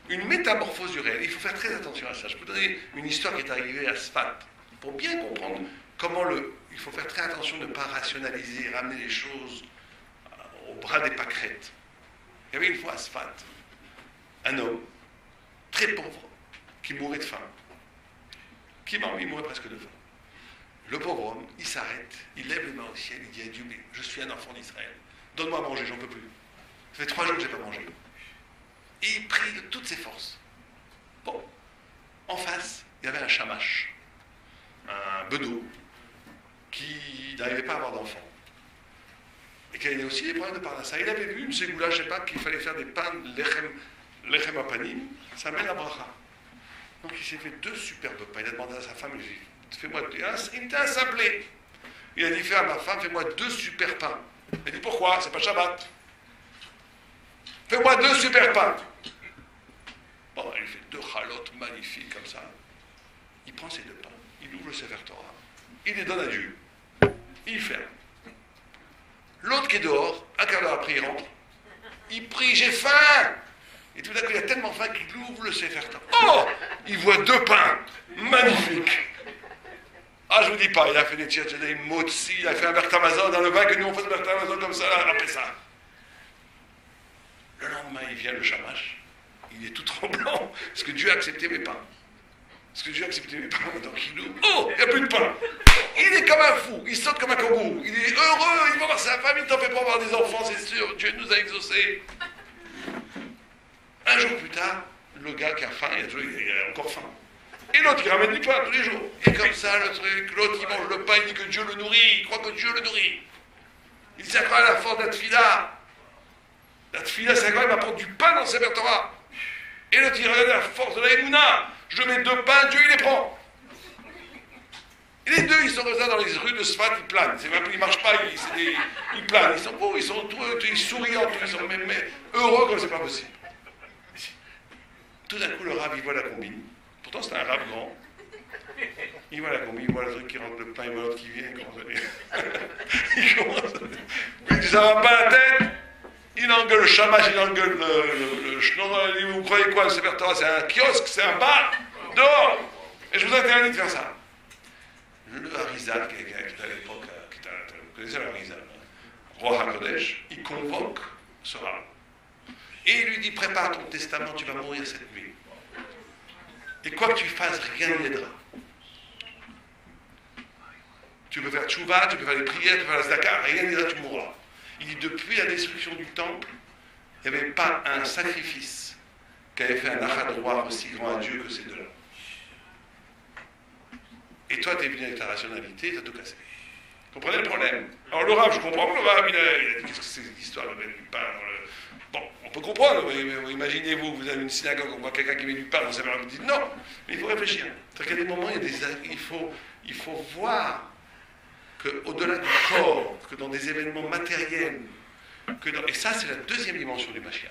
S1: une métamorphose du réel. Il faut faire très attention à ça. Je peux vous donner une histoire qui est arrivée à Sfat, pour bien comprendre comment il faut faire très attention de ne pas rationaliser, ramener les choses au bras des pâquerettes. Il y avait une fois à Sfat un homme très pauvre qui mourait de faim. Il mourait presque de faim. Le pauvre homme, il s'arrête, il lève les mains au ciel, il dit à Dieu, mais je suis un enfant d'Israël, donne-moi à manger, j'en peux plus. Ça fait 3 jours que je n'ai pas mangé. Et il prie de toutes ses forces. Bon, en face, il y avait un chamache, un bedeau, qui n'arrivait pas à avoir d'enfant. Et qui avait aussi des problèmes de parnassa. Il avait vu une ségoula, je ne sais pas, qu'il fallait faire des pains lechem apanim, ça mène à bracha. Donc il s'est fait 2 superbes pains. Il a demandé à sa femme, il dit, fais-moi, il était un sablé. Il a dit, fais à ma femme, fais-moi 2 super pains. Elle dit, pourquoi? C'est pas Shabbat. Fais-moi 2 super pains. Bon, il fait 2 chalotes magnifiques comme ça. Il prend ces 2 pains, il ouvre le Sefer Torah, il les donne à Dieu. Il ferme. L'autre qui est dehors, un quart d'heure après, il rentre. Il prie, j'ai faim. Et tout d'un coup, il a tellement faim qu'il ouvre le Sefer Torah. Oh! Il voit 2 pains magnifiques. Ah, je vous dis pas, il a fait des tchatchadei motzi, il a fait un Bertamazon dans le bain que nous on fait un Bertamazon comme ça, après ça. Le lendemain, il vient le chamache, il est tout tremblant, parce que Dieu a accepté mes pains. Parce que Dieu a accepté mes pains, donc il ouvre. Oh, il n'y a plus de pain. Il est comme un fou, il saute comme un kangourou, il est heureux, il va voir sa famille, il t'en fait pas avoir des enfants, c'est sûr, Dieu nous a exaucés. Un jour plus tard, le gars qui a faim, il a encore faim. Et l'autre, il ramène du pain tous les jours. Et comme ça, le truc, l'autre, il mange le pain, il dit que Dieu le nourrit, il croit que Dieu le nourrit. Il dit, à la force de la tfila. La tfila, c'est quand il m'apporte du pain dans le Sefer Torah. Et l'autre, il regarde la force de la Emouna. Je mets 2 pains, Dieu, il les prend. Et les 2, ils sont comme ça dans les rues de Sfat, ils planent. Ils ne marchent pas, ils planent. Ils sont beaux, ils sont tous souriants, ils sont même heureux comme c'est pas possible. Tout d'un coup, le rab, il voit la combine. Pourtant, c'était un rab grand. Il voit la combine, il voit le truc qui rentre le pain, il voit l'autre qui vient, il commence à dire. Il commence à dire. Il dit, ça va pas la tête. Il engueule le chamache, il engueule le schnorr. Il dit, vous croyez quoi, le Sefer Torah? C'est un kiosque, c'est un bar. Dehors. Et je vous interdis de faire ça. Le Harizal, qui était à l'époque, vous connaissez le Harizal, roi HaKodesh, il convoque ce rab. Et il lui dit, prépare ton testament, tu vas mourir cette nuit. Et quoi que tu fasses, rien ne l'aidera. Tu peux faire tchouva, tu peux faire les prières, tu peux faire la zdaka, rien n'aidera, tu mourras. Il dit, depuis la destruction du temple, il n'y avait pas un sacrifice qui avait fait un achat droit aussi grand à Dieu que ces 2-là. Et toi, tu es venu avec ta rationalité, tu as tout cassé. Vous comprenez le problème? Alors le rab, je comprends que le rab, il a dit, qu'est-ce que c'est cette histoire de mettre du pain dans le... Bon, on peut comprendre, imaginez-vous, vous avez une synagogue, on voit quelqu'un qui met du pain dans sa main, vous dites non, mais il faut réfléchir. C'est-à-dire qu'à des moments, il faut voir qu'au-delà du corps, que dans des événements matériels, et ça c'est la 2e dimension du Mashiach,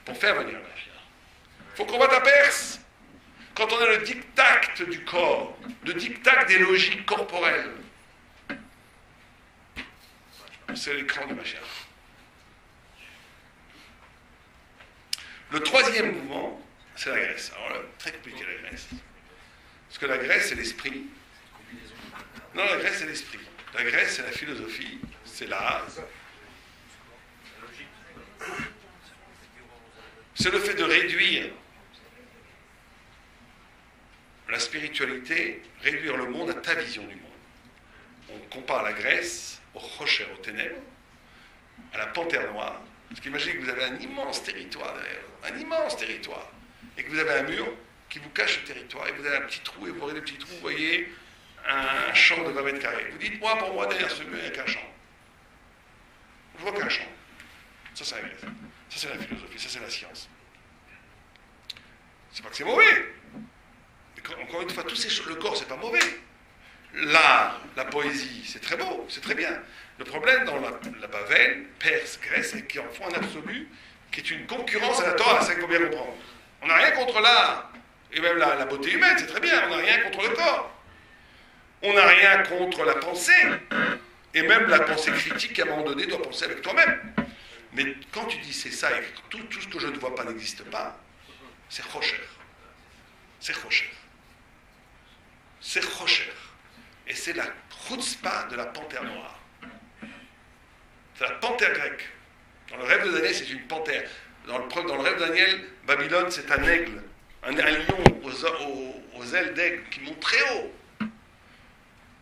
S1: pour faire venir le Mashiach. Il faut qu'on voit ta Perse. Quand on a le diktat du corps, le diktat des logiques corporelles, c'est l'écran du Mashiach. Le 3e mouvement, c'est la Grèce. Alors là, très compliqué la Grèce. Parce que la Grèce, c'est l'esprit. Non, la Grèce, c'est l'esprit. La Grèce, c'est la philosophie, c'est l'art. C'est le fait de réduire la spiritualité, réduire le monde à ta vision du monde. On compare la Grèce au rocher, aux ténèbres, à la panthère noire. Parce qu'imaginez que vous avez un immense territoire derrière vous, un immense territoire, et que vous avez un mur qui vous cache le territoire, et vous avez un petit trou, et vous aurez des petits trous, vous voyez un champ de 20 mètres carrés. Vous dites, pour moi, derrière ce mur, il n'y a qu'un champ. Je vois qu'un champ. Ça, c'est la Grèce. Ça, c'est la philosophie, ça, c'est la science. C'est pas que c'est mauvais. Mais encore une fois, tous ces choses, le corps, c'est pas mauvais. L'art, la poésie, c'est très beau, c'est très bien. Le problème dans la Bavel, Perse, Grèce, c'est qu'ils en font un absolu qui est une concurrence à la Torah, c'est ça qu'il faut bien comprendre. On n'a rien contre l'art, et même la beauté humaine, c'est très bien, on n'a rien contre le corps. On n'a rien contre la pensée, et même la pensée critique, à un moment donné, doit penser avec toi-même. Mais quand tu dis c'est ça, et tout ce que je ne vois pas n'existe pas, c'est Rocher. C'est Rocher. C'est Rocher. Et c'est la chutzpah de la panthère noire. C'est la panthère grecque. Dans le rêve de Daniel, c'est une panthère. Dans le rêve de Daniel, Babylone, c'est un aigle. Un lion aux ailes d'aigle qui monte très haut.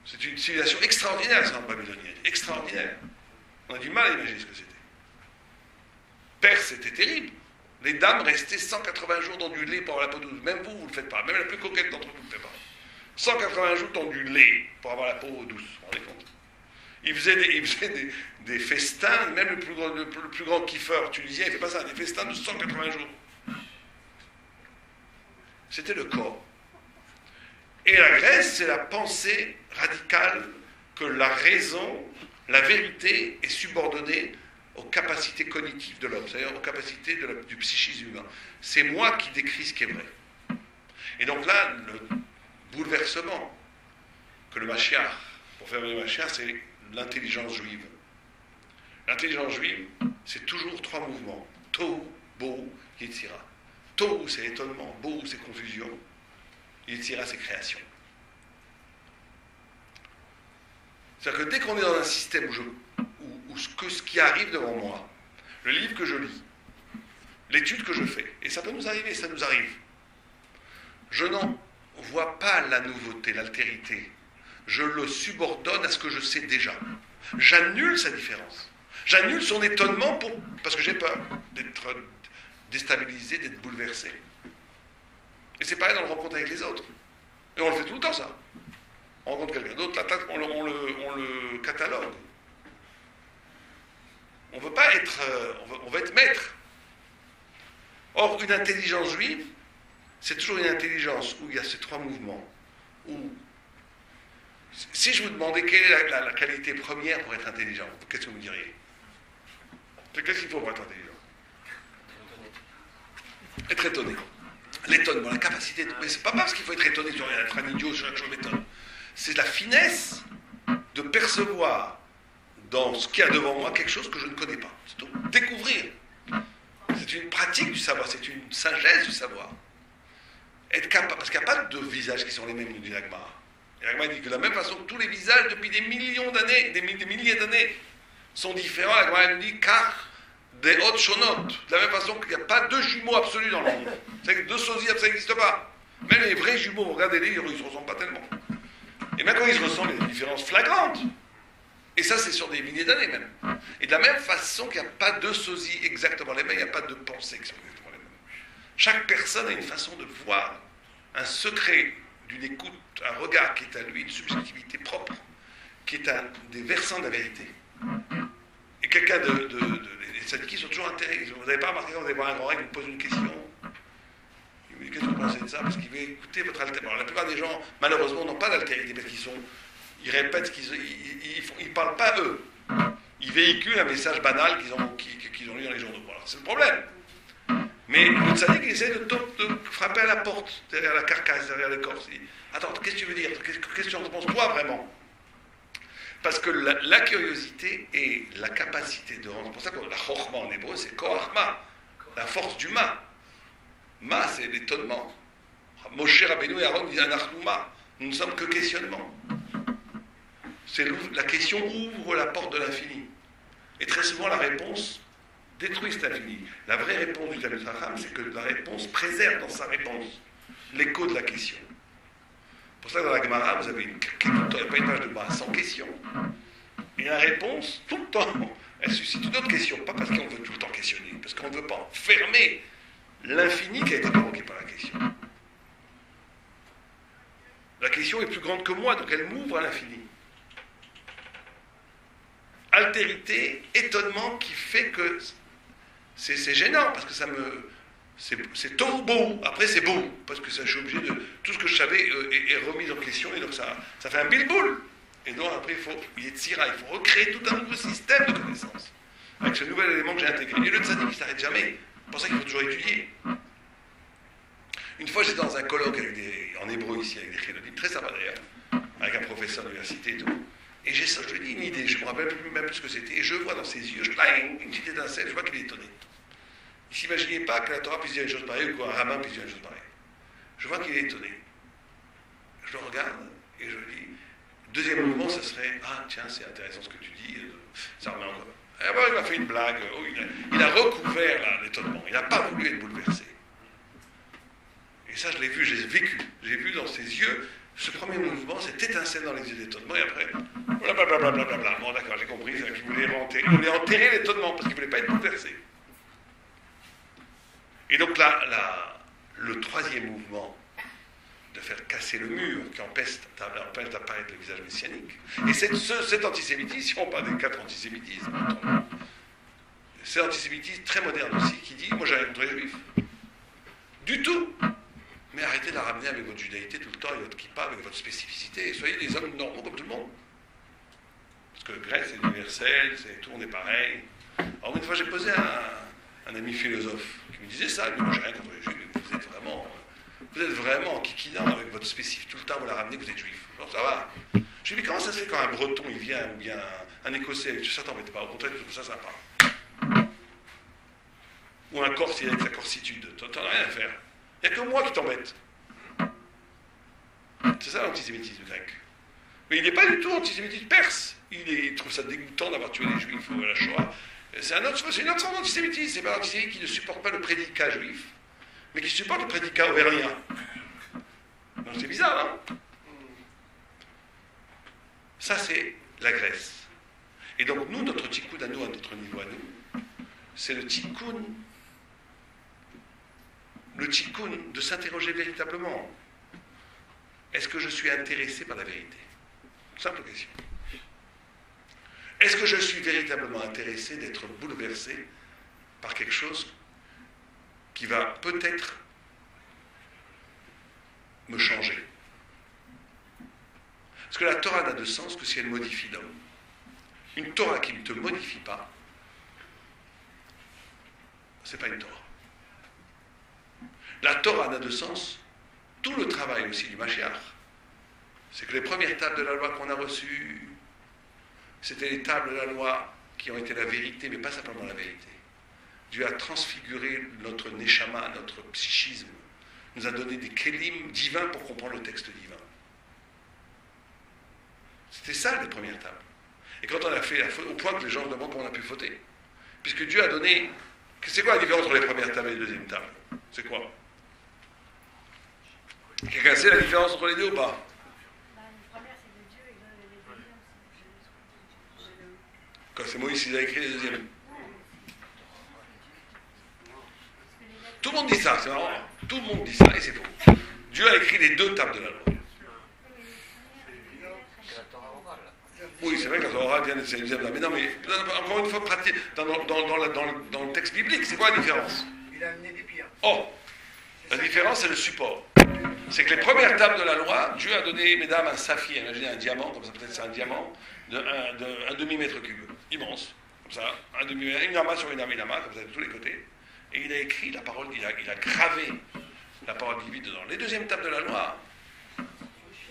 S1: C'est une civilisation extraordinaire, ça, en babylonienne. Extraordinaire. On a du mal à imaginer ce que c'était. Perse, c'était terrible. Les dames restaient 180 jours dans du lait pour avoir la peau douce. Même vous, vous ne le faites pas. Même la plus coquette d'entre vous ne le fait pas. 180 jours dans du lait pour avoir la peau douce. Vous vous rendez compte? Ils faisaient des festins, même le plus grand kiffeur tunisien, il ne fait pas ça, des festins de 180 jours. C'était le corps. Et la Grèce, c'est la pensée radicale que la raison, la vérité est subordonnée aux capacités cognitives de l'homme, c'est-à-dire aux capacités du psychisme humain. C'est moi qui décris ce qui est vrai. Et donc là, le bouleversement que le Mashiach, pour faire venir le Mashiach, c'est l'intelligence juive. L'intelligence juive, c'est toujours 3 mouvements. Tohu, Bohu, Yetzira. Tohu, c'est étonnement. Bohu, c'est confusion. Yetzira, c'est création. C'est-à-dire que dès qu'on est dans un système où ce qui arrive devant moi, le livre que je lis, l'étude que je fais, et ça peut nous arriver, ça nous arrive, je n'en vois pas la nouveauté, l'altérité. Je le subordonne à ce que je sais déjà. J'annule sa différence. J'annule son étonnement parce que j'ai peur d'être déstabilisé, d'être bouleversé. Et c'est pareil dans le rencontre avec les autres. Et on le fait tout le temps, ça. On rencontre quelqu'un d'autre, on le catalogue. On veut pas être... on veut être maître. Or, une intelligence juive, c'est toujours une intelligence où il y a ces 3 mouvements. Où, si je vous demandais quelle est la qualité première pour être intelligent, qu'est-ce que vous me diriez? Qu'est-ce qu'il faut pour être intelligent? Être étonné. L'étonnement, la capacité de... Mais c'est pas parce qu'il faut être étonné sur être un idiot sur la chose m'étonne. C'est la finesse de percevoir dans ce qu'il y a devant moi quelque chose que je ne connais pas. C'est tout. Découvrir. C'est une pratique du savoir, c'est une sagesse du savoir. Être capable, parce qu'il n'y a pas de visages qui sont les mêmes, nous dit l'Agmara. Et l'Agmara dit que de la même façon que tous les visages, depuis des millions d'années, des milliers d'années, sont différents, l'Agmara nous dit car des hautes chonotes. De la même façon qu'il n'y a pas 2 jumeaux absolus dans le monde. C'est que 2 sosies, ça n'existe pas. Même les vrais jumeaux, regardez-les, ils ne se ressemblent pas tellement. Et même quand ils se ressemblent, il y a des différences flagrantes. Et ça, c'est sur des milliers d'années même. Et de la même façon qu'il n'y a pas 2 sosies exactement les mêmes, il n'y a pas de pensées qui sont exactement les mêmes. Chaque personne a une façon de voir, un secret d'une écoute, un regard qui est à lui, une subjectivité propre, qui est un des versants de la vérité. Et quelqu'un les tzadikim sont toujours intéressés. Vous n'avez pas remarqué quand vous allez voir un grand règle, il vous pose une question. Il vous dit qu'est-ce que vous pensez de ça? Parce qu'il veut écouter votre altérité. Alors, la plupart des gens, malheureusement, n'ont pas d'altérité parce ils répètent ce ils ne parlent pas eux. Ils véhiculent un message banal qu'ils ont lu dans les journaux. Voilà, c'est le problème. Mais le tzaddik, il essaie de frapper à la porte, derrière la carcasse, derrière l'écorce. Attends, qu'est-ce que tu veux dire? Qu'est-ce que tu en penses toi vraiment? Parce que la curiosité et la capacité de rendre... C'est pour ça que la chokhma en hébreu, c'est koachma, la force du ma. Ma, c'est l'étonnement. Moshe Rabbeinu et Aaron disent anachnu ma. Nous ne sommes que questionnement. La question ouvre la porte de l'infini. Et très souvent, la réponse détruit cet infini. La vraie réponse du Talmud Chacham, c'est que la réponse préserve dans sa réponse l'écho de la question. C'est pour ça que dans la Gemara, vous avez il n'y a pas une page de bas sans question. Et la réponse, tout le temps, elle suscite une autre question. Pas parce qu'on veut tout le temps questionner, parce qu'on ne veut pas fermer l'infini qui a été provoqué par la question. La question est plus grande que moi, donc elle m'ouvre à l'infini. Altérité, étonnement qui fait que c'est gênant, parce que ça me... C'est tôt beau, après c'est beau, parce que ça, je suis obligé de... Tout ce que je savais est remis en question, et donc ça fait un bilboul. Et donc après, il faut recréer tout un nouveau système de connaissances, avec ce nouvel élément que j'ai intégré. Et le tzaddik, il ne s'arrête jamais. C'est pour ça qu'il faut toujours étudier. Une fois, j'étais dans un colloque en hébreu ici, avec des chilodim, très sympa d'ailleurs, avec un professeur d'université et tout. Et je lui dis une idée, je ne me rappelle même plus ce que c'était, et je vois dans ses yeux, une petite étincelle, je vois qu'il est étonné. ne s'imaginait pas que la Torah puisse dire une chose pareille ou qu'un rabbin puisse dire une chose pareille. Je vois qu'il est étonné. Je le regarde et je lui dis, deuxième mouvement, ce serait, ah tiens, c'est intéressant ce que tu dis, ça remet encore. Et alors il m'a fait une blague, il a recouvert l'étonnement, il n'a pas voulu être bouleversé. Et ça, je l'ai vu, j'ai vécu. J'ai vu dans ses yeux ce premier mouvement, cette étincelle dans les yeux d'étonnement, et après, blablabla. Bon, d'accord, j'ai compris, c'est qu'il voulait enterrer l'étonnement, parce qu'il ne voulait pas être bouleversé. Et donc là, le troisième mouvement, de faire casser le mur qui empêche d'apparaître le visage messianique. Et cet antisémitisme, si on parle des 4 antisémitismes, c'est l'antisémitisme très moderne aussi, qui dit, moi j'ai rien contre les juifs. Du tout. Mais arrêtez de la ramener avec votre judaïté tout le temps, avec votre kippa, avec votre spécificité, et soyez des hommes normaux comme tout le monde. Parce que le grec c'est universel, tout le monde est pareil. Alors une fois j'ai posé un ami philosophe qui me disait ça, mais moi j'ai rien contre les juifs, vous êtes vraiment en kikinant avec votre spécifique tout le temps, vous la ramenez, vous êtes juif. Alors ça va. Je lui dis, comment ça se fait quand un breton il vient, ou bien un écossais, ça t'embête pas, au contraire, tout ça sympa. Ou un corse, il est avec sa corsitude, t'en as rien à faire. Il n'y a que moi qui t'embête. C'est ça l'antisémitisme grec. Mais il n'est pas du tout antisémitisme perse. Il trouve ça dégoûtant d'avoir tué les juifs à la Shoah. C'est une autre forme d'antisémitisme. C'est pas l'antisémite qui ne supporte pas le prédicat juif, mais qui supporte le prédicat auvergnat. Donc c'est bizarre, hein? Ça, c'est la Grèce. Et donc, nous, notre tikkun à nous, à notre niveau à nous, c'est le tikkun de s'interroger véritablement. Est-ce que je suis intéressé par la vérité? Simple question. Est-ce que je suis véritablement intéressé d'être bouleversé par quelque chose qui va peut-être me changer? Parce que la Torah n'a de sens que si elle modifie l'homme. Une Torah qui ne te modifie pas, c'est pas une Torah. La Torah n'a de sens, tout le travail aussi du Mashiach, c'est que les premières tables de la loi qu'on a reçues, c'était les tables de la loi qui ont été la vérité, mais pas simplement la vérité. Dieu a transfiguré notre neshama, notre psychisme, nous a donné des kélim divins pour comprendre le texte divin. C'était ça les premières tables. Et quand on a fait la faute, au point que les gens se demandent comment on a pu fauter, puisque Dieu a donné... C'est quoi la différence entre les premières tables et les deuxièmes tables? C'est quoi? Quelqu'un sait la différence entre les deux ou pas?
S5: La première, c'est de Dieu, et les deuxièmes,
S1: Quand c'est Moïse qui a écrit les deuxièmes. Tout le monde dit ça, c'est marrant. Tout le monde dit ça, et c'est faux. Dieu a écrit les 2 tables de la loi. Oui, c'est vrai que la Torah vient de ces deuxièmes là. Mais non, mais encore une fois, pratique, dans le texte biblique, c'est quoi la différence?
S2: Il a amené des pierres.
S1: Oh, la différence, c'est le support. C'est que les premières tables de la loi, Dieu a donné, mesdames, un saphir, imaginez un diamant, comme ça peut-être c'est un diamant, un demi-mètre cube, immense, comme ça, un demi-mètre, une lama sur une lama, comme ça, de tous les côtés. Et il a écrit la parole, il a gravé la parole divine dedans. Les deuxièmes tables de la loi,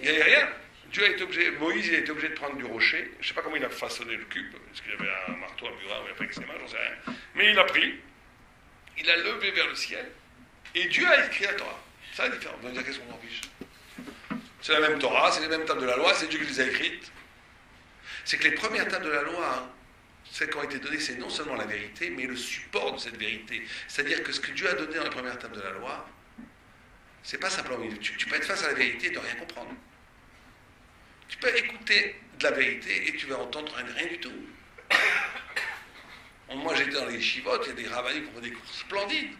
S1: il n'y avait rien. Dieu a été obligé, Moïse il a été obligé de prendre du rocher, je ne sais pas comment il a façonné le cube, est-ce qu'il avait un marteau, un burin, ou il a fait avec ses mains, j'en sais rien. Mais il a pris, il a levé vers le ciel, et Dieu a écrit la Torah. C'est la différence. Vous allez dire, qu'est-ce qu'on en fiche? C'est la même Torah, c'est les mêmes tables de la loi, c'est Dieu qui les a écrites. C'est que les premières tables de la loi, celles qui ont été données, c'est non seulement la vérité, mais le support de cette vérité. C'est-à-dire que ce que Dieu a donné dans les premières tables de la loi, c'est pas simplement... Tu peux être face à la vérité et ne rien comprendre. Tu peux écouter de la vérité et tu vas entendre rien du tout. Moi, j'étais dans les chivotes, il y a des ravanis qui font des cours splendides.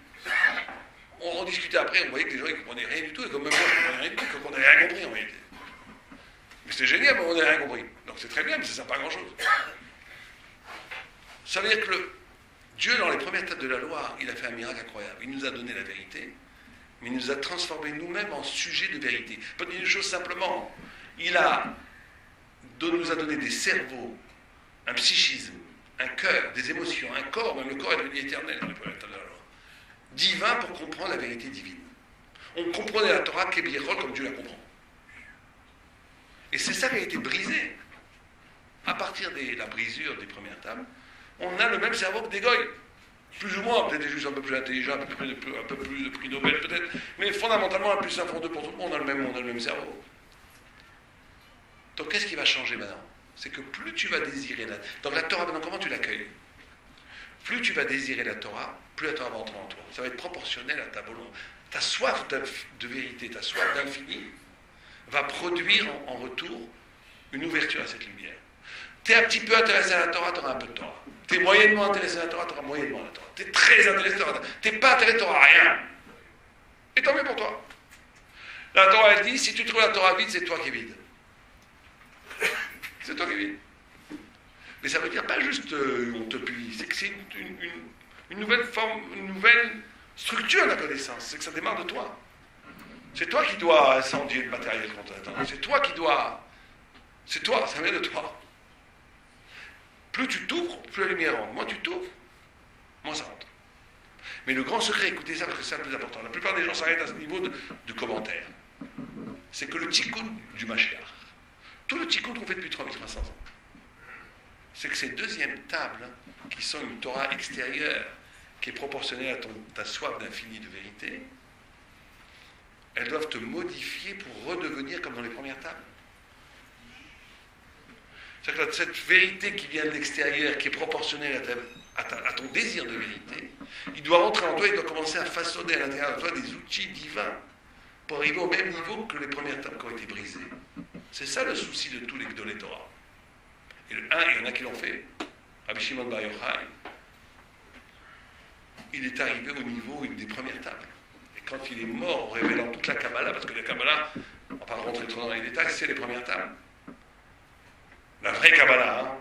S1: On discutait après, on voyait que les gens ne comprenaient rien du tout, et comme même moi, je ne comprenais rien du tout, qu'on n'avait rien compris en réalité. Mais c'était génial, mais on n'avait rien compris. Donc c'est très bien, mais ça ne sert pas à grand-chose. Ça veut dire que Dieu, dans les premières tables de la loi, il a fait un miracle incroyable. Il nous a donné la vérité, mais il nous a transformés nous-mêmes en sujets de vérité. Pas une chose simplement. Il nous a donné des cerveaux, un psychisme, un cœur, des émotions, un corps, même le corps est devenu éternel dans les premières tables de la loi. Divin pour comprendre la vérité divine. On comprenait la Torah Kebiechol comme Dieu la comprend. Et c'est ça qui a été brisé. À partir de la brisure des premières tables, on a le même cerveau que des goïs. Plus ou moins, peut-être des juifs un peu plus intelligents, un peu plus de prix Nobel, peut-être. Mais fondamentalement, 1 plus 1 font 2 pour tout le monde, on a le même cerveau. Donc qu'est-ce qui va changer maintenant? C'est que plus tu vas désirer la... Donc la Torah, maintenant, comment tu l'accueilles? Plus tu vas désirer la Torah, plus la Torah va entrer en toi. Ça va être proportionnel à ta volonté. Ta soif de vérité, ta soif d'infini, va produire en retour une ouverture à cette lumière. Tu es un petit peu intéressé à la Torah, tu auras un peu de Torah. Tu es moyennement intéressé à la Torah, tu auras moyennement la Torah. Tu es très intéressé à la Torah, tu n'es pas intéressé, tu n'auras rien. Et tant mieux pour toi. La Torah, elle dit, si tu trouves la Torah vide, c'est toi qui es vide. C'est toi qui es vide. Mais ça veut dire pas juste on te punit, c'est que c'est une nouvelle forme, une nouvelle structure de la connaissance. C'est que ça démarre de toi. C'est toi qui dois incendier le matériel contre la Torah. C'est toi qui dois... C'est toi, ça vient de toi. Plus tu t'ouvres, plus la lumière rentre. Moins tu t'ouvres, moins ça rentre. Mais le grand secret, écoutez ça parce que c'est le plus important. La plupart des gens s'arrêtent à ce niveau de commentaire. C'est que le tikkun du Mashiach, tout le tikkun qu'on fait depuis 3300 ans, c'est que ces deuxièmes tables, qui sont une Torah extérieure, qui est proportionnelle à ta soif d'infini de vérité, elles doivent te modifier pour redevenir comme dans les premières tables. C'est-à-dire que cette vérité qui vient de l'extérieur, qui est proportionnelle à ton désir de vérité, il doit rentrer en toi, il doit commencer à façonner à l'intérieur de toi des outils divins pour arriver au même niveau que les premières tables qui ont été brisées. C'est ça le souci de tous les Gdolei Torah. Et il y en a qui l'ont fait. Rabbi Shimon Bar Yochai, il est arrivé au niveau des premières tables. Et quand il est mort en révélant toute la Kabbalah, parce que la Kabbalah, on ne va pas rentrer trop dans les détails, c'est les premières tables. La vraie Kabbalah,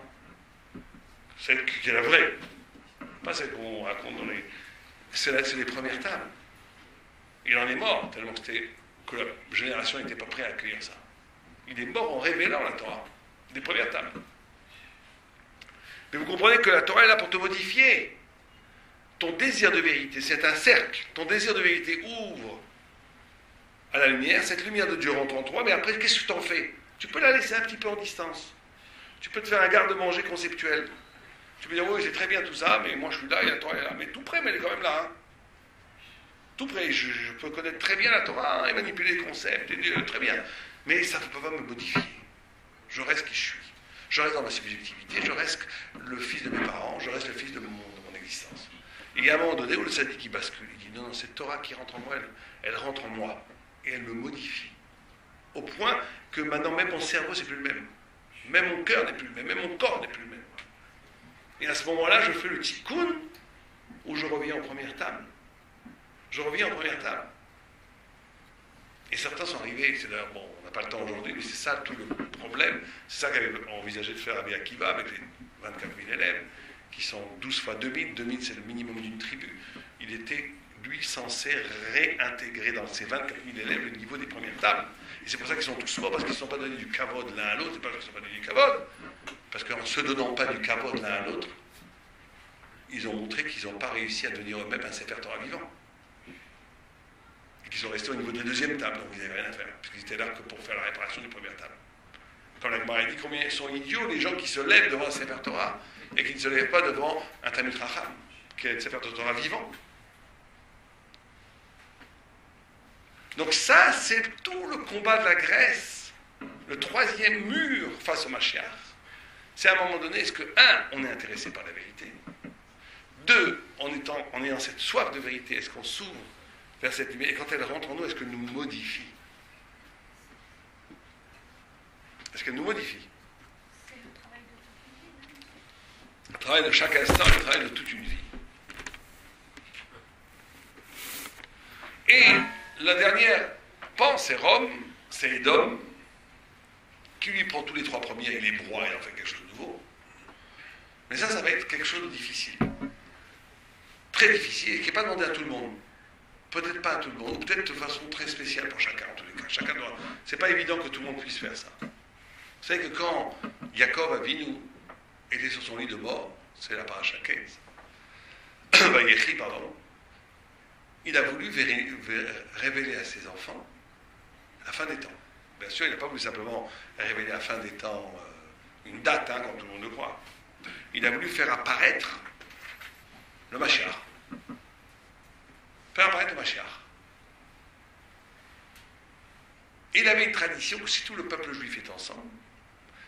S1: celle qui est la vraie, pas celle qu'on raconte dans les... C'est les premières tables. Il en est mort, tellement que la génération n'était pas prête à accueillir ça. Il est mort en révélant la Torah, des premières tables. Mais vous comprenez que la Torah est là pour te modifier. Ton désir de vérité, c'est un cercle. Ton désir de vérité ouvre à la lumière, cette lumière de Dieu rentre en toi, mais après, qu'est-ce que tu en fais? Tu peux la laisser un petit peu en distance. Tu peux te faire un garde-manger conceptuel. Tu peux dire, oui, c'est très bien tout ça, mais moi je suis là, et la Torah est là. Mais tout près, mais elle est quand même là. Hein. Tout près, je peux connaître très bien la Torah, hein, et manipuler les concepts, et très bien. Mais ça ne peut pas me modifier. Je reste qui je suis. Je reste dans ma subjectivité, je reste le fils de mes parents, je reste le fils de mon existence. Et il y a un moment donné où le sadique il bascule, il dit, non, cette Torah qui rentre en moi, elle rentre en moi, et elle me modifie. Au point que maintenant, même mon cerveau, c'est plus le même. Même mon cœur n'est plus le même, même mon corps n'est plus le même. Et à ce moment-là, je fais le tikkun où je reviens en première table. Je reviens en première table. Et certains sont arrivés, c'est d'ailleurs, bon, on n'a pas le temps aujourd'hui, mais c'est ça tout le problème. C'est ça qu'avait envisagé de faire Rabbi Akiva avec les 24 000 élèves, qui sont 12 fois 2000. 2000, c'est le minimum d'une tribu. Il était, lui, censé réintégrer dans ces 24 000 élèves le niveau des premières tables. Et c'est pour ça qu'ils sont tous morts, parce qu'ils ne se sont pas donnés du kavod l'un à l'autre. C'est pas parce qu'ils ne se sont pas donnés du kavod, parce qu'en ne se donnant pas du kavod l'un à l'autre, ils ont montré qu'ils n'ont pas réussi à devenir eux-mêmes un Sefer Torah vivant. Et qu'ils sont restés au niveau de la deuxième table, donc ils n'avaient rien à faire, puisqu'ils étaient là que pour faire la réparation des premières tables. Comme la Gemara dit, combien ils sont idiots les gens qui se lèvent devant un Sefer Torah et qui ne se lèvent pas devant un Talmud Chacham, qui est un Sefer Torah vivant. Donc ça, c'est tout le combat de la Grèce, le troisième mur face au Mashiach. C'est à un moment donné, est-ce que, on est intéressé par la vérité? 2, en ayant cette soif de vérité, est-ce qu'on s'ouvre vers cette lumière? Et quand elle rentre en nous, est-ce qu'elle nous modifie? Est-ce qu'elle nous modifie?
S5: C'est le travail de toute une vie.
S1: Le travail de chaque instant, le travail de toute une vie. Et la dernière pan, c'est Rome, c'est Édom, qui lui prend tous les 3 premiers, il les broie et en fait quelque chose de nouveau. Mais ça va être quelque chose de difficile. Très difficile, et qui n'est pas demandé à tout le monde. Peut-être pas à tout le monde, ou peut-être de façon très spéciale pour chacun, en tous les cas. Chacun doit... C'est pas évident que tout le monde puisse faire ça. Vous savez que quand Yaakov Avinu était sur son lit de mort, c'est la paracha 15, Vayechi, pardon, il a voulu révéler à ses enfants la fin des temps. Bien sûr, il n'a pas voulu simplement révéler la fin des temps, une date, comme tout le monde le croit. Il a voulu faire apparaître le Mashiach. Faire apparaître le Mashiach. Il avait une tradition que si tout le peuple juif est ensemble,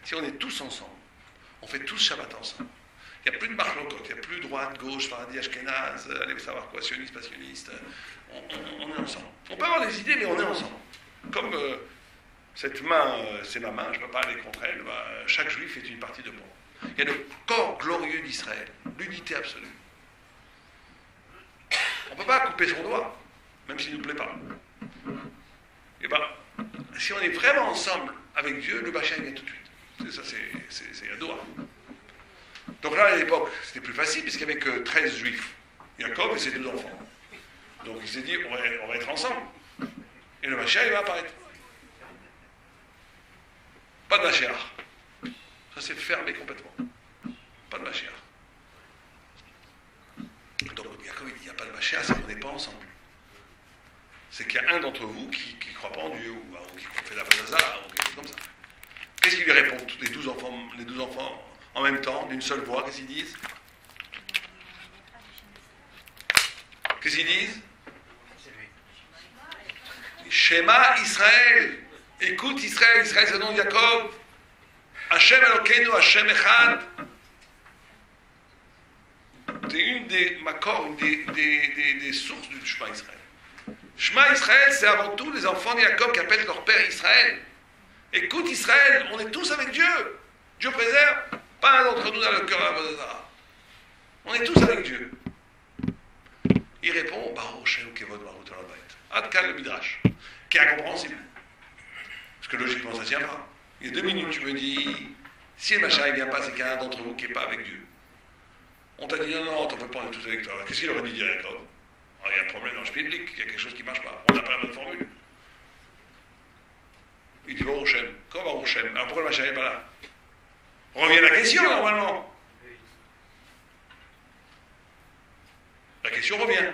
S1: si on est tous ensemble, on fait tous Shabbat ensemble. Il n'y a plus de marloquot, il n'y a plus droite, gauche, Faradi, Ashkenaz, allez savoir quoi, sioniste, pas sioniste. On est ensemble. On peut avoir des idées, mais on est ensemble. Comme cette main, c'est ma main, je ne peux pas aller contre elle, chaque juif est une partie de moi. Il y a le corps glorieux d'Israël, l'unité absolue. On ne peut pas couper son doigt, même s'il ne nous plaît pas. Et bien, si on est vraiment ensemble avec Dieu, le Mashiach vient tout de suite. Ça, c'est un doigt. Donc là, à l'époque, c'était plus facile, puisqu'il n'y avait que 13 juifs. Jacob et ses 2 enfants. Donc il s'est dit, on va être ensemble. Et le Mashiach, il va apparaître. Pas de Mashiach. Ça s'est fermé complètement. Pas de Mashiach. Donc Jacob, il dit, il n'y a pas de Mashiach, c'est qu'on n'est pas ensemble. C'est qu'il y a un d'entre vous qui ne croit pas en Dieu, ou qui fait la Vodazara, ou quelque chose comme ça. Qu'est-ce qu'il lui répond, les 12 enfants en même temps, d'une seule voix, qu'est-ce qu'ils disent? Qu'est-ce qu'ils disent? Shema Israël. Écoute Israël, Israël c'est le nom de Jacob. Hashem Elokeinu, Hashem Echad. C'est une des makor, des sources du Shema Israël. Shema Israël, c'est avant tout les enfants de Jacob qui appellent leur père Israël. Écoute Israël, on est tous avec Dieu. Dieu préserve. Pas un d'entre nous dans le cœur de la Vodazara. On est tous avec Dieu. Il répond, Baruch Shem Kevod Baruch Olam Bayit. Adkal le Midrash, qui est incompréhensible. Parce que logiquement, ça ne tient pas. Il y a 2 minutes, tu me dis, si le Mashiach ne vient pas, c'est qu'il y a un d'entre vous qui n'est pas avec Dieu. On t'a dit, non, t'en peux pas, on est tous avec toi. Qu'est-ce qu'il aurait dit direct? Il y a un problème dans le public, il y a quelque chose qui ne marche pas. On n'a pas la bonne formule. Il dit, Baruch Shem. Comment Baruch Shem? Alors pourquoi le Mashiach n'est pas là? Revient à la question, normalement. La question revient.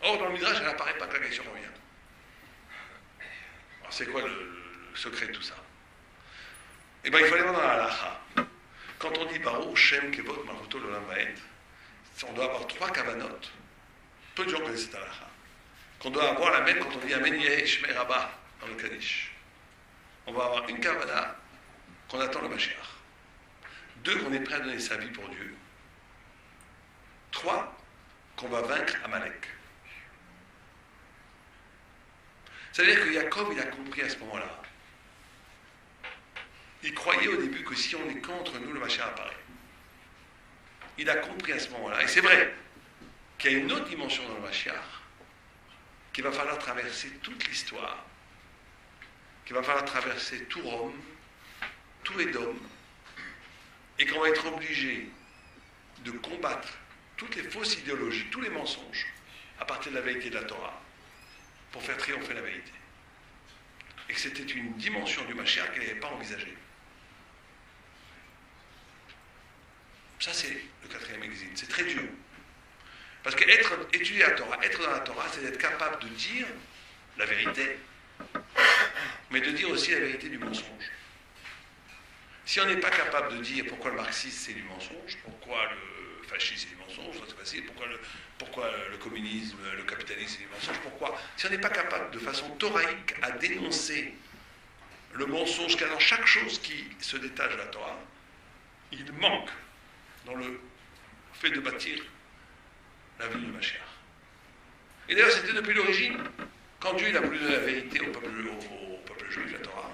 S1: Or, dans le Midrash, elle n'apparaît pas que la question revient. Alors, c'est quoi le secret de tout ça? Eh bien, il faut aller voir dans la halacha. Quand on dit Baruch Shem Kevod Malchuto L'Olam Vaed, on doit avoir 3 kavanotes. Peu de gens connaissent cette halacha. Qu'on doit avoir la même quand on dit Amen Yeh Shmei Rabbah dans le Kaddish. On va avoir une kavana qu'on attend le Mashiach. 2, qu'on est prêt à donner sa vie pour Dieu. 3, qu'on va vaincre Amalek. C'est-à-dire que Jacob, il a compris à ce moment-là. Il croyait au début que si on est contre nous, le Mashiach apparaît. Il a compris à ce moment-là. Et c'est vrai qu'il y a une autre dimension dans le Mashiach, qu'il va falloir traverser toute l'histoire, qu'il va falloir traverser tout Rome, tout Édom, et qu'on va être obligé de combattre toutes les fausses idéologies, tous les mensonges, à partir de la vérité de la Torah, pour faire triompher la vérité. Et que c'était une dimension du Mashiach qu'il n'avait pas envisagée. Ça, c'est le 4e exil. C'est très dur. Parce que étudier la Torah, être dans la Torah, c'est d'être capable de dire la vérité, mais de dire aussi la vérité du mensonge. Si on n'est pas capable de dire pourquoi le marxisme c'est du mensonge, pourquoi le fascisme c'est du mensonge, ça c'est facile, pourquoi le communisme, le capitalisme c'est du mensonge, pourquoi, si on n'est pas capable de façon thoraïque à dénoncer le mensonge qu'il y a dans chaque chose qui se détache de la Torah, il manque dans le fait de bâtir la vie du Mashiach. Et d'ailleurs c'était depuis l'origine, quand Dieu il a voulu donner la vérité au peuple juif, la Torah,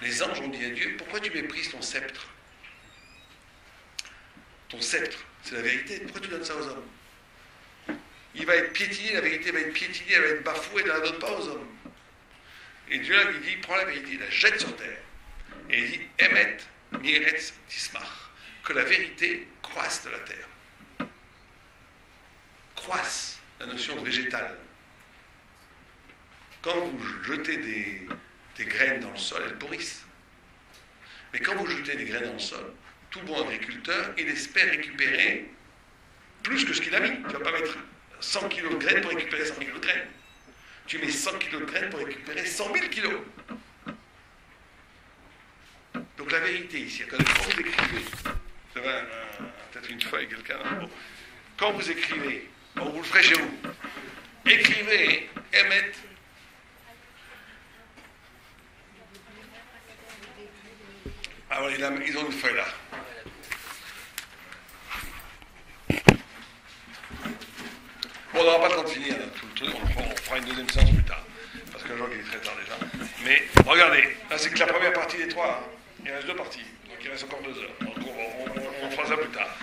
S1: les anges ont dit à Dieu, pourquoi tu méprises ton sceptre? Ton sceptre, c'est la vérité, pourquoi tu donnes ça aux hommes? Il va être piétiné, la vérité va être piétinée, elle va être bafouée, ne la donne pas aux hommes. Et Dieu il dit, prends la vérité, il la jette sur terre. Et il dit, Emet, Miretz, Tismach, que la vérité croisse de la terre. Croisse, la notion de végétale. Quand vous jetez des graines dans le sol, elles pourrissent. Mais quand vous jetez des graines dans le sol, tout bon agriculteur, il espère récupérer plus que ce qu'il a mis. Tu ne vas pas mettre 100 kg de graines pour récupérer 100 kg de graines. Tu mets 100 kg de graines pour récupérer 100 000 kg. Donc la vérité ici, quand vous écrivez, vous avez peut-être une feuille, quelqu'un, bon. quand vous écrivez, bon, vous le ferez chez vous, écrivez Emet. Ah oui, ils ont une feuille là. Bon, on n'aura pas le temps de finir là, tout le truc, on fera une deuxième séance plus tard, parce que je vois qu'il est très tard déjà. Mais regardez, là c'est que la première partie des 3, hein. Il reste 2 parties, donc il reste encore 2 heures. Donc on fera ça plus tard.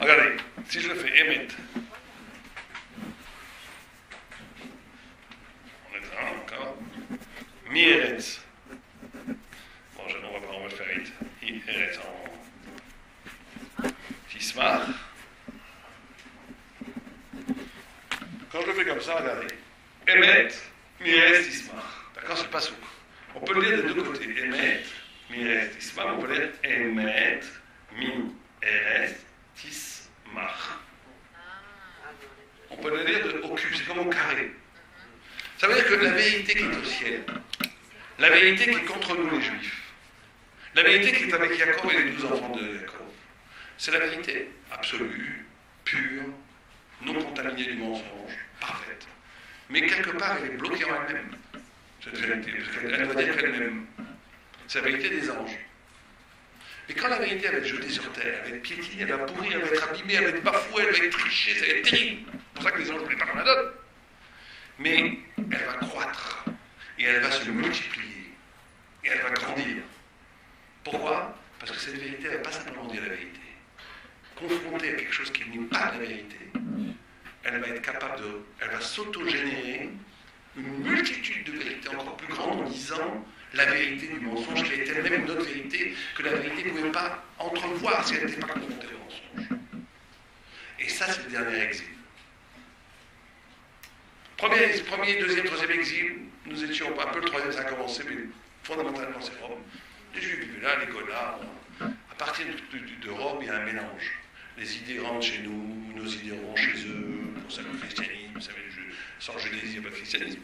S1: Regardez, si je le fais, Emet. On est là encore. Mi-Eretz. Bon, on va le faire vite. Eretz en Tismar. Quand je le fais comme ça, regardez. Emet, mi-Eretz, Tismar. D'accord, c'est pas souk. On peut le lire des deux côtés. Emet, mi-Eretz, Tismar. On peut lire Emet, mi-Eretz, Tismar. On peut le lire au cube, c'est comme au carré. Ça veut dire que la vérité qui est au ciel, la vérité qui est contre nous les juifs, la vérité qui est avec Jacob et les 12 enfants de Jacob, c'est la vérité absolue, pure, non contaminée du mensonge, parfaite. Mais quelque part, elle est bloquée en elle-même, cette vérité, parce qu'elle doit dire qu'elle-même. C'est la vérité des anges. Mais quand la vérité va être jetée sur terre, elle va être piétinée, elle va pourrir, elle va être abîmée, elle va être bafouée, elle va être trichée, ça va être terrible. C'est pour ça que les anges ne voulaient pas qu'on la donne. Mais elle va croître, et elle va se multiplier, et elle va grandir. Pourquoi? Parce que cette vérité, elle ne va pas simplement dire la vérité. Confrontée à quelque chose qui n'est pas la vérité, elle va être capable de... Elle va s'auto-générer une multitude de vérités encore plus grandes en disant la vérité du mensonge qui est elle-même une autre vérité que la vérité ne pouvait pas entrevoir si elle n'était pas confrontée au mensonge. Et ça, c'est le dernier exil. Premier, deuxième, troisième exil, nous étions un peu le troisième, ça a commencé, mais fondamentalement c'est Rome. Les Juifs vivaient là, les Golas. À partir de Rome, il y a un mélange. Les idées rentrent chez nous, nos idées rentrent chez eux. Pour ça, le christianisme, vous savez, sans le judaïsme, il n'y a pas de christianisme.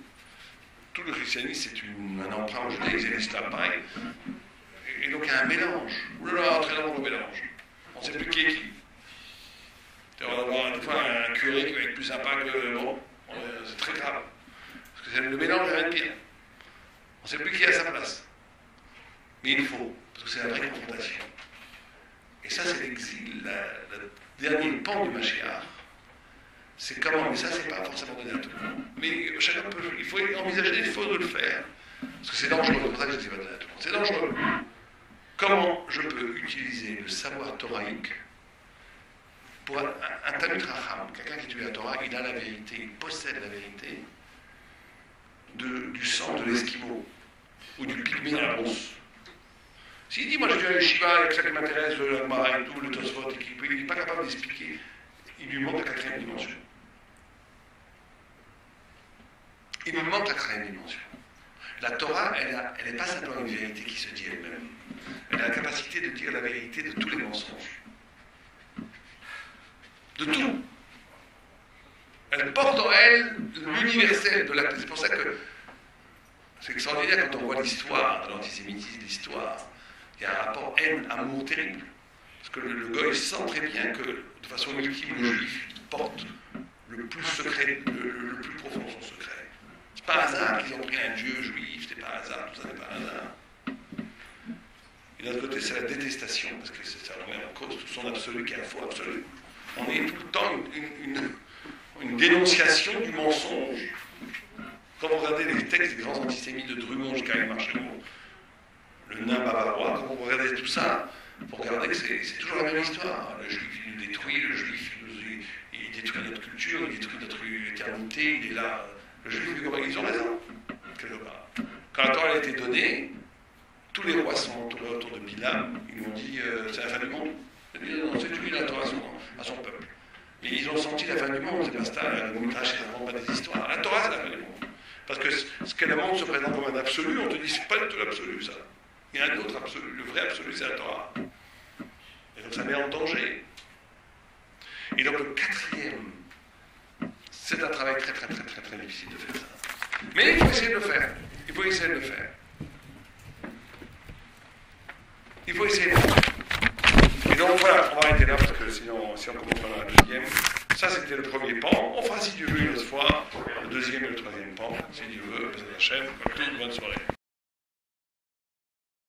S1: Tout le christianisme, c'est un emprunt au judaïsme et l'islam, pareil. Et donc, il y a un mélange. Oulala, très long, le mélange. On ne sait plus qui est qui. On va avoir des fois un curé qui va être plus sympa que... Bon, c'est très grave. Parce que c'est le mélange de rien de pire. On ne sait plus qui est à sa place. Mais il faut, parce que c'est la vraie confrontation. Et ça, c'est l'exil, le dernier pan du Mashiach. C'est comment, mais ça, c'est pas forcément donné à tout le monde. Mais chacun peut, il faut envisager, il faut de le faire. Parce que c'est dangereux, c'est pour ça que je ne dis pas donné à tout le monde. C'est dangereux. Comment je peux utiliser le savoir thoraïque pour un Talmid Racham, quelqu'un qui étudie la Torah, il a la vérité, il possède la vérité du sang de l'Esquimau ou du pygmée à la brousse. S'il dit, moi je viens à Yeshiva, avec ça qui m'intéresse, le Gemara et tout, le Tosfot, et qu'il n'est pas capable d'expliquer, il lui manque la 4e dimension. Il lui manque la 4e dimension. La Torah, elle n'est pas simplement une vérité qui se dit elle-même. Elle a la capacité de dire la vérité de tous les mensonges. De tout. Elle porte en elle l'universel de la... C'est pour ça que c'est extraordinaire quand on voit l'histoire de l'antisémitisme, l'histoire. Il y a un rapport haine-amour terrible. Parce que le goy sent très bien que, de façon ultime, le juif porte le plus secret, le plus profond de son secret. C'est pas un hasard qu'ils ont pris un dieu juif, c'est pas un hasard, tout ça n'est pas un hasard. Et d'un autre côté, c'est la détestation, parce que ça remet en cause tout son absolu qui est un faux absolu. On est tout le temps une dénonciation du mensonge. Quand vous regardez les textes des grands antisémites de Drummond jusqu'à Marchelot, le nain bavarois, quand vous regardez tout ça, vous regardez que c'est toujours la même histoire. Le juif, il nous détruit, le juif, il détruit notre culture, il détruit notre éternité, il est là. Le juif, ils ont raison, quelque part. Quand la Torah a été donnée, tous les rois sont entourés autour de Bilam, ils lui ont dit c'est la fin du monde. Ils ont dit non, c'est lui la Torah à son peuple. Et ils ont senti la fin du monde, c'est pas ça, le Midrash, ça ne pas des histoires. La Torah, c'est la fin du monde. Parce que ce que le monde se présente comme un absolu, on te dit c'est pas du tout l'absolu, ça. Il y a un autre absolu, le vrai absolu, c'est la Torah. Et donc ça met en danger. Et donc le 4e, c'est un travail très difficile de faire ça. Mais il faut essayer de le faire. Il faut essayer de le faire. Il faut essayer de le faire. Et donc voilà, on va arrêter là parce que sinon, si on commence par la 2e, Ça, c'était le premier pan. On fera, si Dieu veut, une autre fois, le deuxième et le troisième pan, si Dieu veut, Hachem, comme tout, bonne soirée.